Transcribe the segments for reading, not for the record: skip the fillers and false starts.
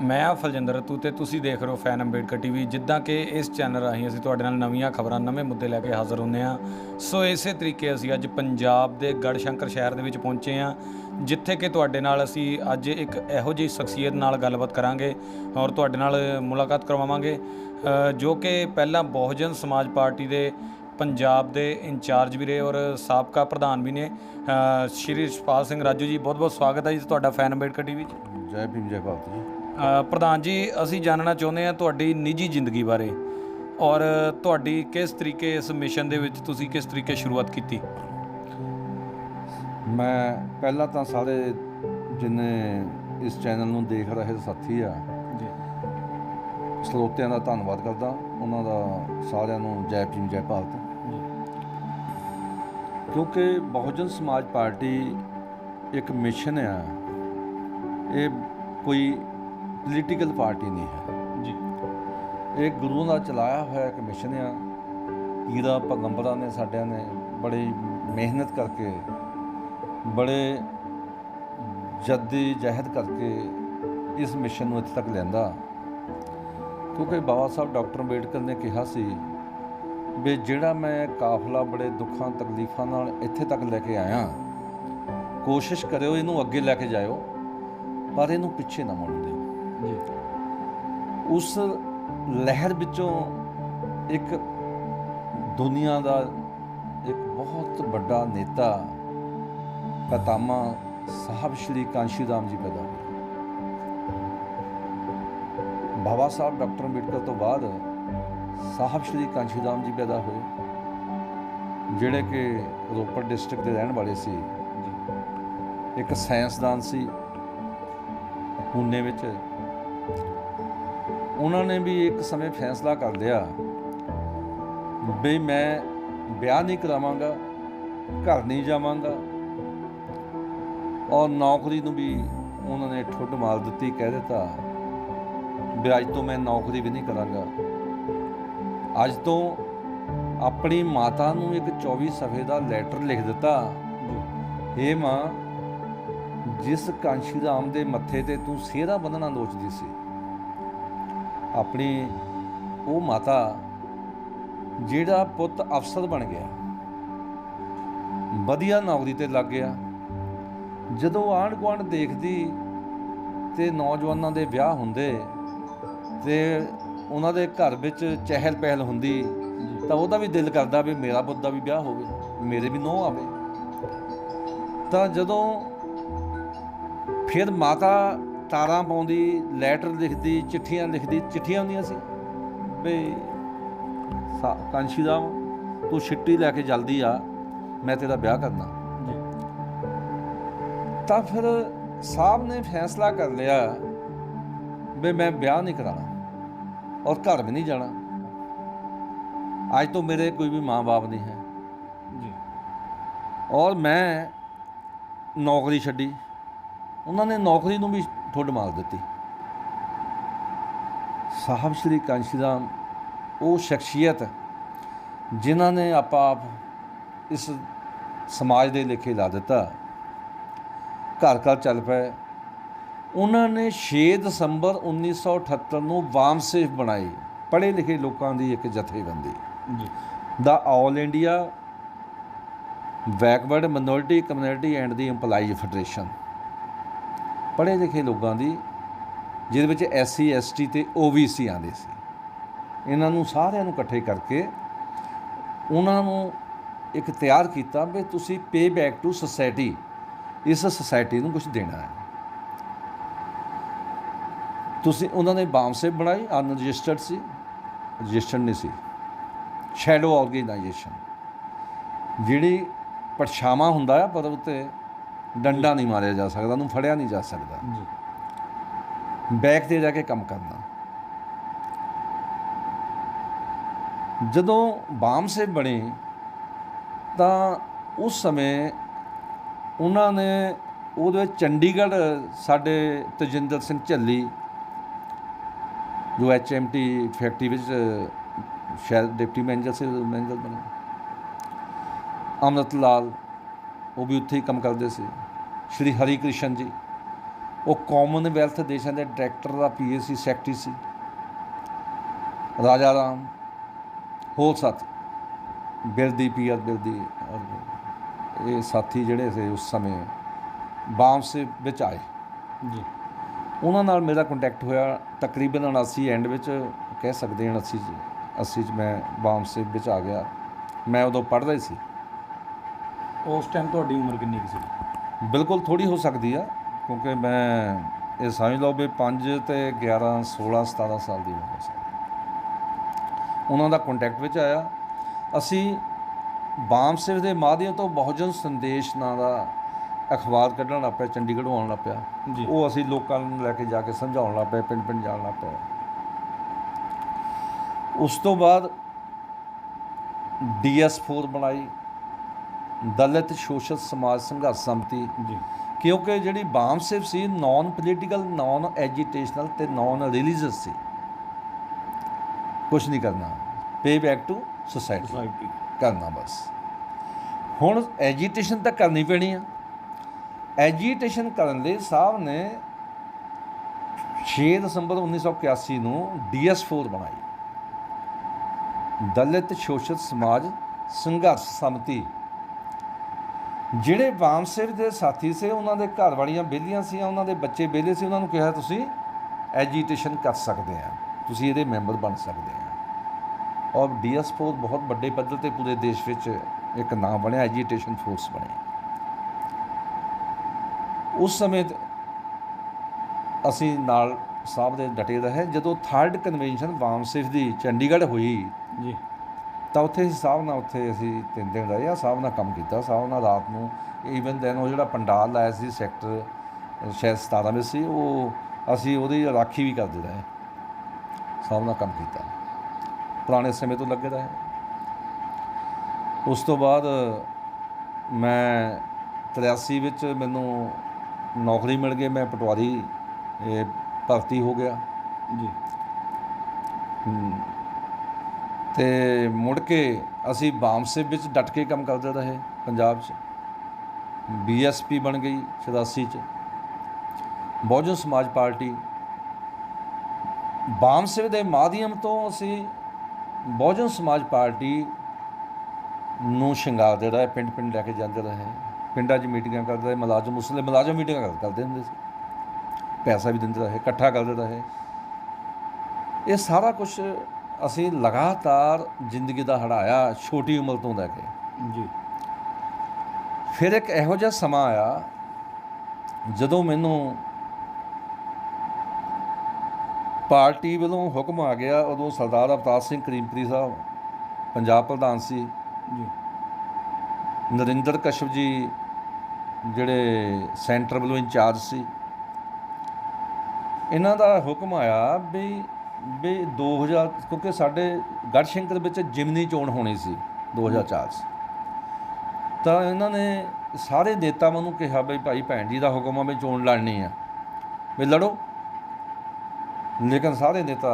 ਮੈਂ ਆ ਫਲਜਿੰਦਰ ਰਤੂ ਤੇ ਤੁਸੀਂ ਦੇਖ ਰਹੇ ਹੋ ਫੈਨ ਅੰਬੇਡਕਰ ਟੀਵੀ। ਜਿੱਦਾਂ ਕਿ ਇਸ ਚੈਨਲ ਰਾਹੀਂ ਅਸੀਂ ਤੁਹਾਡੇ ਨਾਲ ਨਵੀਆਂ ਖਬਰਾਂ ਨਵੇਂ ਮੁੱਦੇ ਲੈ ਕੇ ਹਾਜ਼ਰ ਹੁੰਦੇ ਹਾਂ। ਸੋ ਇਸੇ ਤਰੀਕੇ ਅਸੀਂ ਅੱਜ ਪੰਜਾਬ ਦੇ ਗੜ੍ਹਸ਼ੰਕਰ ਸ਼ਹਿਰ ਦੇ ਵਿੱਚ ਪਹੁੰਚੇ ਹਾਂ, ਜਿੱਥੇ ਕਿ ਤੁਹਾਡੇ ਨਾਲ ਅਸੀਂ ਅੱਜ ਇੱਕ ਇਹੋ ਜਿਹੀ ਸ਼ਖਸੀਅਤ ਨਾਲ ਗੱਲਬਾਤ ਕਰਾਂਗੇ ਔਰ ਤੁਹਾਡੇ ਨਾਲ ਮੁਲਾਕਾਤ ਕਰਵਾਵਾਂਗੇ, ਜੋ ਕਿ ਪਹਿਲਾਂ ਬਹੁਜਨ ਸਮਾਜ ਪਾਰਟੀ ਦੇ ਪੰਜਾਬ ਦੇ ਇੰਚਾਰਜ ਵੀ ਰਹੇ ਔਰ ਸਾਬਕਾ ਪ੍ਰਧਾਨ ਵੀ ਨੇ। ਸ਼੍ਰੀ ਰਛਪਾਲ ਸਿੰਘ ਰਾਜੂ ਜੀ, ਬਹੁਤ ਬਹੁਤ ਸਵਾਗਤ ਹੈ ਜੀ ਤੁਹਾਡਾ ਫੈਨ ਅੰਬੇਡਕਰ ਟੀਵੀ 'ਚ। ਜੈ ਭੀਮ ਜੈ ਭਾਰਤ ਜੀ। ਪ੍ਰਧਾਨ ਜੀ, ਅਸੀਂ ਜਾਣਨਾ ਚਾਹੁੰਦੇ ਹਾਂ ਤੁਹਾਡੀ ਨਿੱਜੀ ਜ਼ਿੰਦਗੀ ਬਾਰੇ ਔਰ ਤੁਹਾਡੀ ਕਿਸ ਤਰੀਕੇ ਇਸ ਮਿਸ਼ਨ ਦੇ ਵਿੱਚ ਤੁਸੀਂ ਕਿਸ ਤਰੀਕੇ ਸ਼ੁਰੂਆਤ ਕੀਤੀ। ਮੈਂ ਪਹਿਲਾਂ ਤਾਂ ਸਾਰੇ ਜਿੰਨੇ ਇਸ ਚੈਨਲ ਨੂੰ ਦੇਖ ਰਹੇ ਸਾਥੀ ਆ ਜੀ ਸਰੋਤਿਆਂ ਦਾ ਧੰਨਵਾਦ ਕਰਦਾ, ਉਹਨਾਂ ਦਾ ਸਾਰਿਆਂ ਨੂੰ ਜੈ ਭੀਮ ਜੈ ਭਾਰਤ। ਕਿਉਂਕਿ ਬਹੁਜਨ ਸਮਾਜ ਪਾਰਟੀ ਇੱਕ ਮਿਸ਼ਨ ਆ, ਇਹ ਕੋਈ ਪੋਲੀਟੀਕਲ ਪਾਰਟੀ ਨਹੀਂ ਹੈ ਜੀ। ਇਹ ਗੁਰੂ ਦਾ ਚਲਾਇਆ ਹੋਇਆ ਇੱਕ ਮਿਸ਼ਨ ਆ। ਪੀਰਾਂ ਪੈਗੰਬਰਾਂ ਨੇ ਸਾਡਿਆਂ ਨੇ ਬੜੀ ਮਿਹਨਤ ਕਰਕੇ, ਬੜੇ ਜੱਦੀ ਜਹਿਦ ਕਰਕੇ ਇਸ ਮਿਸ਼ਨ ਨੂੰ ਇੱਥੇ ਤੱਕ ਲਿਆਂਦਾ। ਕਿਉਂਕਿ ਬਾਬਾ ਸਾਹਿਬ ਡਾਕਟਰ ਅੰਬੇਡਕਰ ਨੇ ਕਿਹਾ ਸੀ ਵੀ ਜਿਹੜਾ ਮੈਂ ਕਾਫਲਾ ਬੜੇ ਦੁੱਖਾਂ ਤਕਲੀਫਾਂ ਨਾਲ ਇੱਥੇ ਤੱਕ ਲੈ ਕੇ ਆਇਆ, ਕੋਸ਼ਿਸ਼ ਕਰਿਓ ਇਹਨੂੰ ਅੱਗੇ ਲੈ ਕੇ ਜਾਇਓ, ਪਰ ਇਹਨੂੰ ਪਿੱਛੇ ਨਾ ਮੁੜਨ ਦਿਓ। ਜੀ ਉਸ ਲਹਿਰ ਵਿੱਚੋਂ ਇੱਕ ਦੁਨੀਆ ਦਾ ਇੱਕ ਬਹੁਤ ਵੱਡਾ ਨੇਤਾ ਪਿਤਾਮਾ ਸਾਹਿਬ ਸ਼੍ਰੀ ਕਾਂਸ਼ੀ ਰਾਮ ਜੀ ਪੈਦਾ ਹੋਏ। ਬਾਬਾ ਸਾਹਿਬ ਡਾਕਟਰ ਅੰਬੇਡਕਰ ਤੋਂ ਬਾਅਦ ਸਾਹਿਬ ਸ਼੍ਰੀ ਕਾਂਸ਼ੀ ਰਾਮ ਜੀ ਪੈਦਾ ਹੋਏ, ਜਿਹੜੇ ਕਿ ਰੋਪੜ ਡਿਸਟ੍ਰਿਕਟ ਦੇ ਰਹਿਣ ਵਾਲੇ ਸੀ। ਇੱਕ ਸਾਇੰਸਦਾਨ ਸੀ ਪੂਨੇ ਵਿੱਚ। ਉਹਨਾਂ ਨੇ ਵੀ ਇੱਕ ਸਮੇਂ ਫੈਸਲਾ ਕਰ ਲਿਆ ਵੀ ਮੈਂ ਵਿਆਹ ਨਹੀਂ ਕਰਾਵਾਂਗਾ, ਘਰ ਨਹੀਂ ਜਾਵਾਂਗਾ, ਔਰ ਨੌਕਰੀ ਨੂੰ ਵੀ ਉਹਨਾਂ ਨੇ ਠੁੱਡ ਮਾਰ ਦਿੱਤੀ, ਕਹਿ ਦਿੱਤਾ ਵੀ ਅੱਜ ਤੋਂ ਮੈਂ ਨੌਕਰੀ ਵੀ ਨਹੀਂ ਕਰਾਂਗਾ। ਅੱਜ ਤੋਂ ਆਪਣੀ ਮਾਤਾ ਨੂੰ ਇੱਕ 24 ਸਫ਼ੇ ਦਾ ਲੈਟਰ ਲਿਖ ਦਿੱਤਾ, ਹੇ ਮਾਂ, ਜਿਸ ਕਾਂਸ਼ੀ ਰਾਮ ਦੇ ਮੱਥੇ ਤੇ ਤੂੰ ਸਿਹਰਾ ਬੰਨ੍ਹਣਾ ਲੋਚਦੀ ਸੀ, ਆਪਣੀ ਉਹ ਮਾਤਾ ਜਿਹੜਾ ਪੁੱਤ ਅਫਸਰ ਬਣ ਗਿਆ, ਵਧੀਆ ਨੌਕਰੀ ਤੇ ਲੱਗ ਗਿਆ, ਜਦੋਂ ਆਂਢ ਗੁਆਂਢ ਦੇਖਦੀ ਤੇ ਨੌਜਵਾਨਾਂ ਦੇ ਵਿਆਹ ਹੁੰਦੇ ਤੇ ਉਹਨਾਂ ਦੇ ਘਰ ਵਿੱਚ ਚਹਿਲ ਪਹਿਲ ਹੁੰਦੀ, ਤਾਂ ਉਹਦਾ ਵੀ ਦਿਲ ਕਰਦਾ ਵੀ ਮੇਰਾ ਪੁੱਤ ਦਾ ਵੀ ਵਿਆਹ ਹੋਵੇ, ਮੇਰੇ ਵੀ ਨੂੰਹ ਆਵੇ। ਤਾਂ ਜਦੋਂ ਫਿਰ ਮਾਤਾ ਤਾਰਾਂ ਪਾਉਂਦੀ, ਲੈਟਰ ਲਿਖਦੀ, ਚਿੱਠੀਆਂ ਲਿਖਦੀ, ਚਿੱਠੀਆਂ ਹੁੰਦੀਆਂ ਸੀ ਵੀ ਕਾਂਸ਼ੀ ਰਾਮ ਤੂੰ ਛਿੱਟੀ ਲੈ ਕੇ ਜਲਦੀ ਆ, ਮੈਂ ਤੇਰਾ ਵਿਆਹ ਕਰਨਾ। ਤਾਂ ਫਿਰ ਸਾਹਿਬ ਨੇ ਫੈਸਲਾ ਕਰ ਲਿਆ ਵੀ ਮੈਂ ਵਿਆਹ ਨਹੀਂ ਕਰਾਉਣਾ ਔਰ ਘਰ ਵੀ ਨਹੀਂ ਜਾਣਾ। ਅੱਜ ਤੋਂ ਮੇਰੇ ਕੋਈ ਵੀ ਮਾਂ ਬਾਪ ਨਹੀਂ ਹੈ ਜੀ। ਔਰ ਮੈਂ ਨੌਕਰੀ ਛੱਡੀ। ਉਹਨਾਂ ਨੇ ਨੌਕਰੀ ਨੂੰ ਵੀ ਠੁੱਡ ਮਾਰ ਦਿੱਤੀ। ਸਾਹਿਬ ਸ਼੍ਰੀ ਕਾਂਸ਼ੀ ਰਾਮ ਉਹ ਸ਼ਖਸੀਅਤ ਜਿਨ੍ਹਾਂ ਨੇ ਆਪ ਇਸ ਸਮਾਜ ਦੇ ਲੇਖੇ ਲਾ ਦਿੱਤਾ, ਘਰ ਘਰ ਚੱਲ ਪਏ। ਉਹਨਾਂ ਨੇ 6 ਦਸੰਬਰ 1978 ਨੂੰ ਵਾਮਸੇਫ ਬਣਾਈ, ਪੜ੍ਹੇ ਲਿਖੇ ਲੋਕਾਂ ਦੀ ਇੱਕ ਜਥੇਬੰਦੀ, the All India Backward Minority Community and the Employees Federation. ਪੜ੍ਹੇ ਲਿਖੇ ਲੋਕਾਂ ਦੀ, ਜਿਹਦੇ ਵਿੱਚ SC ST ਤੇ OBC ਆਉਂਦੇ ਸੀ। ਇਹਨਾਂ ਨੂੰ ਸਾਰਿਆਂ ਨੂੰ ਇਕੱਠੇ ਕਰਕੇ ਉਹਨਾਂ ਨੂੰ ਇੱਕ ਤਿਆਰ ਕੀਤਾ ਵੀ ਤੁਸੀਂ ਪੇ ਬੈਕ ਟੂ ਸੁਸਾਇਟੀ, ਇਸ ਸੁਸਾਇਟੀ ਨੂੰ ਕੁਝ ਦੇਣਾ ਹੈ। ਤੁਸੀਂ ਉਹਨਾਂ ਨੇ ਬਾਮਸੇਫ ਬਣਾਈ, ਅਨਰਜਿਸਟਰਡ ਸੀ, ਰਜਿਸਟਰਡ ਨਹੀਂ ਸੀ, ਸ਼ੈਡੋ ਆਰਗੇਨਾਈਜੇਸ਼ਨ, ਜਿਹੜੀ ਪਰਛਾਵਾਂ ਹੁੰਦਾ ਆ ਪਰ ਉੱਤੇ ਡੰਡਾ ਨਹੀਂ ਮਾਰਿਆ ਜਾ ਸਕਦਾ, ਉਹਨੂੰ ਫੜਿਆ ਨਹੀਂ ਜਾ ਸਕਦਾ, ਬੈਕ 'ਤੇ ਜਾ ਕੇ ਕੰਮ ਕਰਨਾ। ਜਦੋਂ ਬਾਮਸੇਫ ਬਣੇ ਤਾਂ ਉਸ ਸਮੇਂ ਉਹਨਾਂ ਨੇ ਉਹਦੇ ਵਿੱਚ ਚੰਡੀਗੜ੍ਹ ਸਾਡੇ ਤਜਿੰਦਰ ਸਿੰਘ ਝੱਲੀ, ਜੋ HMT ਫੈਕਟਰੀ ਵਿੱਚ ਸ਼ਾਇਦ ਡਿਪਟੀ ਮੈਨੇਜਰ ਬਣੇ, ਅੰਮ੍ਰਿਤ ਲਾਲ ਉਹ ਵੀ ਉੱਥੇ ਹੀ ਕੰਮ ਕਰਦੇ ਸੀ, ਸ਼੍ਰੀ ਹਰੀ ਕ੍ਰਿਸ਼ਨ ਜੀ, ਉਹ ਕਾਮਨਵੈਲਥ ਦੇਸ਼ਾਂ ਦੇ ਡਾਇਰੈਕਟਰ ਦਾ PAC ਸੈਕਟਰੀ ਸੀ। ਰਾਜਾ ਰਾਮ, ਹੋਰ ਸਾਥੀ ਬਿਰਦੀ, PR ਬਿਰਦੀ, ਇਹ ਸਾਥੀ ਜਿਹੜੇ ਸੀ ਉਸ ਸਮੇਂ ਬਾਂਸ ਵਿੱਚ ਆਏ ਜੀ। ਉਹਨਾਂ ਨਾਲ ਮੇਰਾ ਕੰਟੈਕਟ ਹੋਇਆ ਤਕਰੀਬਨ 79 ਐਂਡ ਵਿੱਚ, ਕਹਿ ਸਕਦੇ ਹਾਂ 80 'ਚ ਮੈਂ ਬਾਂਸ ਵਿੱਚ ਆ ਗਿਆ। ਮੈਂ ਉਦੋਂ ਪੜ੍ਹ ਰਹੀ ਸੀ। ਉਸ ਟਾਈਮ ਤੁਹਾਡੀ ਉਮਰ ਕਿੰਨੀ ਕੁ ਸੀ? ਬਿਲਕੁਲ ਥੋੜ੍ਹੀ ਹੋ ਸਕਦੀ ਆ, ਕਿਉਂਕਿ ਮੈਂ ਇਹ ਸਮਝ ਲਓ ਵੀ 5 ਤੇ 11 16 17 ਸਾਲ ਦੀ ਉਮਰ ਸੀ। ਉਹਨਾਂ ਦਾ ਕੰਟੈਕਟ ਵਿੱਚ ਆਇਆ। ਅਸੀਂ ਬਾਂਸ ਦੇ ਮਾਧਿਅਮ ਤੋਂ ਬਹੁਜਨ ਸੰਦੇਸ਼ ਨਾਂ ਦਾ ਅਖਬਾਰ ਕੱਢਣ ਲੱਗ ਪਿਆ, ਚੰਡੀਗੜ੍ਹੋਂ ਆਉਣ ਲੱਗ ਪਿਆ ਜੀ। ਉਹ ਅਸੀਂ ਲੋਕਾਂ ਨੂੰ ਲੈ ਕੇ ਜਾ ਕੇ ਸਮਝਾਉਣ ਲੱਗ ਪਏ, ਪਿੰਡ ਪਿੰਡ ਜਾਣ ਲੱਗ ਪਏ। ਉਸ ਤੋਂ ਬਾਅਦ DS4 ਬਣਾਈ, ਦਲਿਤ ਸ਼ੋਸ਼ਿਤ ਸਮਾਜ ਸੰਘਰਸ਼ ਸਮਿਤੀ, ਜੀ। ਕਿਉਂਕਿ ਜਿਹੜੀ ਬਾਂਸ ਸੀ ਨੌਨ ਪੋਲੀਟੀਕਲ, ਨੌਨ ਐਜੀਟੇਸ਼ਨਲ ਅਤੇ ਨੌਨ ਰਿਲੀਜੀਅਸ ਸੀ। ਕੁਛ ਨਹੀਂ ਕਰਨਾ, ਪੇ ਬੈਕ ਟੂ ਸੋਸਾਇਟੀ ਕਰਨਾ ਬਸ। ਹੁਣ ਐਜੀਟੇਸ਼ਨ ਤਾਂ ਕਰਨੀ ਪੈਣੀ ਆ। ਐਜੀਟੇਸ਼ਨ ਕਰਨ ਲਈ ਸਾਹਿਬ ਨੇ 6 ਦਸੰਬਰ 1981 ਨੂੰ DS4 ਬਣਾਈ, ਦਲਿਤ ਸ਼ੋਸ਼ਿਤ ਸਮਾਜ ਸੰਘਰਸ਼ ਸਮਿਤੀ। ਜਿਹੜੇ ਬਾਂਸ ਦੇ ਸਾਥੀ ਸੀ, ਉਹਨਾਂ ਦੇ ਘਰ ਵਾਲੀਆਂ ਵਿਹਲੀਆਂ ਸੀ, ਉਹਨਾਂ ਦੇ ਬੱਚੇ ਵਿਹਲੇ ਸੀ, ਉਹਨਾਂ ਨੂੰ ਕਿਹਾ ਤੁਸੀਂ ਐਜੀਟੇਸ਼ਨ ਕਰ ਸਕਦੇ ਆ, ਤੁਸੀਂ ਇਹਦੇ ਮੈਂਬਰ ਬਣ ਸਕਦੇ ਆ। ਔਰ DS4 ਬਹੁਤ ਵੱਡੇ ਪੱਧਰ 'ਤੇ ਪੂਰੇ ਦੇਸ਼ ਵਿੱਚ ਇੱਕ ਨਾਮ ਬਣਿਆ, ਐਜੀਟੇਸ਼ਨ ਫੋਰਸ ਬਣਿਆ। ਉਸ ਸਮੇਂ ਅਸੀਂ ਨਾਲ ਸਾਹਿਬ ਦੇ ਡਟੇ ਰਹੇ। ਜਦੋਂ 3rd ਕਨਵੈਨਸ਼ਨ ਬਾਂਸ ਦੀ ਚੰਡੀਗੜ੍ਹ ਹੋਈ ਜੀ, ਤਾਂ ਉੱਥੇ ਸਾਹਿਬ ਨਾਲ ਅਸੀਂ 3 ਦਿਨ ਰਹੇ ਆ। ਸਾਹਿਬ ਨਾਲ ਕੰਮ ਕੀਤਾ, ਸਾਹਿਬ ਨਾਲ ਰਾਤ ਨੂੰ ਈਵਨ ਦੈਨ ਉਹ ਜਿਹੜਾ ਪੰਡਾਲ ਲਾਇਆ ਸੀ ਸੈਕਟਰ ਸ਼ਾਇਦ 17 ਵਿੱਚ ਸੀ, ਉਹ ਅਸੀਂ ਉਹਦੀ ਰਾਖੀ ਵੀ ਕਰਦੇ ਰਹੇ। ਸਾਹਿਬ ਨਾਲ ਕੰਮ ਕੀਤਾ, ਪੁਰਾਣੇ ਸਮੇਂ ਤੋਂ ਲੱਗੇ ਰਹੇ। ਉਸ ਤੋਂ ਬਾਅਦ ਮੈਂ 83 ਵਿੱਚ ਮੈਨੂੰ ਨੌਕਰੀ ਮਿਲ ਗਈ, ਮੈਂ ਪਟਵਾਰੀ ਭਰਤੀ ਹੋ ਗਿਆ ਜੀ। ਅਤੇ ਮੁੜ ਕੇ ਅਸੀਂ ਬਾਂਸ ਵਿੱਚ ਡਟ ਕੇ ਕੰਮ ਕਰਦੇ ਰਹੇ। ਪੰਜਾਬ 'ਚ BSP ਬਣ ਗਈ 84 'ਚ, ਬਹੁਜਨ ਸਮਾਜ ਪਾਰਟੀ। ਬਾਂਸ ਦੇ ਮਾਧਿਅਮ ਤੋਂ ਅਸੀਂ ਬਹੁਜਨ ਸਮਾਜ ਪਾਰਟੀ ਨੂੰ ਸ਼ਿੰਗਾਰਦੇ ਰਹੇ, ਪਿੰਡ ਪਿੰਡ ਲੈ ਕੇ ਜਾਂਦੇ ਰਹੇ, ਪਿੰਡਾਂ 'ਚ ਮੀਟਿੰਗਾਂ ਕਰਦੇ ਰਹੇ। ਮੁਲਾਜ਼ਮ ਮੀਟਿੰਗਾਂ ਕਰਦੇ ਹੁੰਦੇ ਸੀ, ਪੈਸਾ ਵੀ ਦਿੰਦੇ ਰਹੇ, ਇਕੱਠਾ ਕਰਦੇ ਰਹੇ। ਇਹ ਸਾਰਾ ਕੁਛ ਅਸੀਂ ਲਗਾਤਾਰ ਜ਼ਿੰਦਗੀ ਦਾ ਹੰਢਾਇਆ, ਛੋਟੀ ਉਮਰ ਤੋਂ ਲੈ ਕੇ। ਜੀ। ਫਿਰ ਇੱਕ ਇਹੋ ਜਿਹਾ ਸਮਾਂ ਆਇਆ ਜਦੋਂ ਮੈਨੂੰ ਪਾਰਟੀ ਵੱਲੋਂ ਹੁਕਮ ਆ ਗਿਆ। ਉਦੋਂ ਸਰਦਾਰ ਅਵਤਾਰ ਸਿੰਘ ਕਰੀਮਪੁਰੀ ਸਾਹਿਬ ਪੰਜਾਬ ਪ੍ਰਧਾਨ ਸੀ ਜੀ। ਨਰਿੰਦਰ ਕਸ਼ਪ ਜੀ ਜਿਹੜੇ ਸੈਂਟਰ ਵੱਲੋਂ ਇੰਚਾਰਜ ਸੀ। ਇਹਨਾਂ ਦਾ ਹੁਕਮ ਆਇਆ ਵੀ 2000, ਕਿਉਂਕਿ ਸਾਡੇ ਗੜ੍ਹਸ਼ੰਕਰ ਵਿੱਚ ਜਿਮਨੀ ਚੋਣ ਹੋਣੀ ਸੀ 2004 'ਚ, ਤਾਂ ਇਹਨਾਂ ਨੇ ਸਾਰੇ ਨੇਤਾਵਾਂ ਨੂੰ ਕਿਹਾ ਬਈ ਭਾਈ ਭੈਣ ਜੀ ਦਾ ਹੁਕਮ ਆ ਵੀ ਚੋਣ ਲੜਨੀ ਆ, ਵੀ ਲੜੋ। ਲੇਕਿਨ ਸਾਰੇ ਨੇਤਾ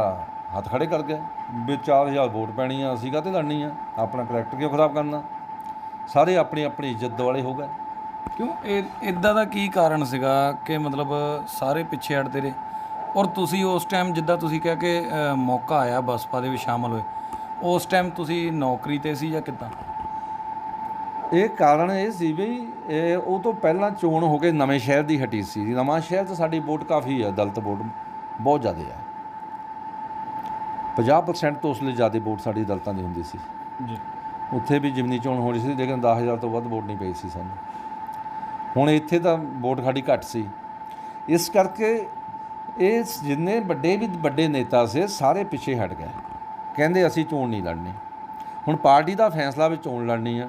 ਹੱਥ ਖੜੇ ਕਰ ਗਏ ਵੀ 4000 ਵੋਟ ਪੈਣੀ ਆ, ਅਸੀਂ ਕਾਹਤੇ ਲੜਨੀ ਆ, ਆਪਣਾ ਕਰੈਕਟਰ ਕਿਉਂ ਖਰਾਬ ਕਰਨਾ। ਸਾਰੇ ਆਪਣੀ ਆਪਣੀ ਇੱਜ਼ਤ ਵਾਲੇ ਹੋ ਗਏ। ਕਿਉਂ ਇੱਦਾਂ ਦਾ ਕੀ ਕਾਰਨ ਸੀਗਾ ਕਿ ਮਤਲਬ ਸਾਰੇ ਪਿੱਛੇ ਹਟਦੇ ਰਹੇ? ਔਰ ਤੁਸੀਂ ਉਸ ਟਾਈਮ ਜਿੱਦਾਂ ਤੁਸੀਂ ਕਿਹਾ ਕਿ ਮੌਕਾ ਆਇਆ ਬਸਪਾ ਦੇ ਵਿੱਚ ਸ਼ਾਮਲ ਹੋਏ, ਉਸ ਟਾਈਮ ਤੁਸੀਂ ਨੌਕਰੀ 'ਤੇ ਸੀ ਜਾਂ ਕਿੱਦਾਂ? ਇਹ ਕਾਰਨ ਇਹ ਸੀ ਵੀ ਉਹ ਤੋਂ ਪਹਿਲਾਂ ਚੋਣ ਹੋ ਕੇ ਨਵੇਂ ਸ਼ਹਿਰ ਦੀ ਹਟੀ ਸੀ। ਨਵਾਂ ਸ਼ਹਿਰ 'ਚ ਸਾਡੀ ਵੋਟ ਕਾਫੀ ਆ, ਦਲਿਤ ਵੋਟ ਬਹੁਤ ਜ਼ਿਆਦਾ ਆ, 50% ਤੋਂ ਉਸ ਲਈ ਜ਼ਿਆਦਾ ਵੋਟ ਸਾਡੀ ਦਲਿਤਾਂ ਦੀ ਹੁੰਦੀ ਸੀ ਜੀ। ਉੱਥੇ ਵੀ ਜਿਮਨੀ ਚੋਣ ਹੋਣੀ ਸੀ, ਲੇਕਿਨ 10,000 ਤੋਂ ਵੱਧ ਵੋਟ ਨਹੀਂ ਪਈ ਸੀ ਸਾਨੂੰ। ਹੁਣ ਇੱਥੇ ਤਾਂ ਵੋਟ ਸਾਡੀ ਘੱਟ ਸੀ, ਇਸ ਕਰਕੇ ਇਹ ਜਿੰਨੇ ਵੱਡੇ ਨੇਤਾ ਸੀ ਸਾਰੇ ਪਿੱਛੇ ਹਟ ਗਏ, ਕਹਿੰਦੇ ਅਸੀਂ ਚੋਣ ਨਹੀਂ ਲੜਨੀ। ਹੁਣ ਪਾਰਟੀ ਦਾ ਫੈਸਲਾ ਵੀ ਚੋਣ ਲੜਨੀ ਆ।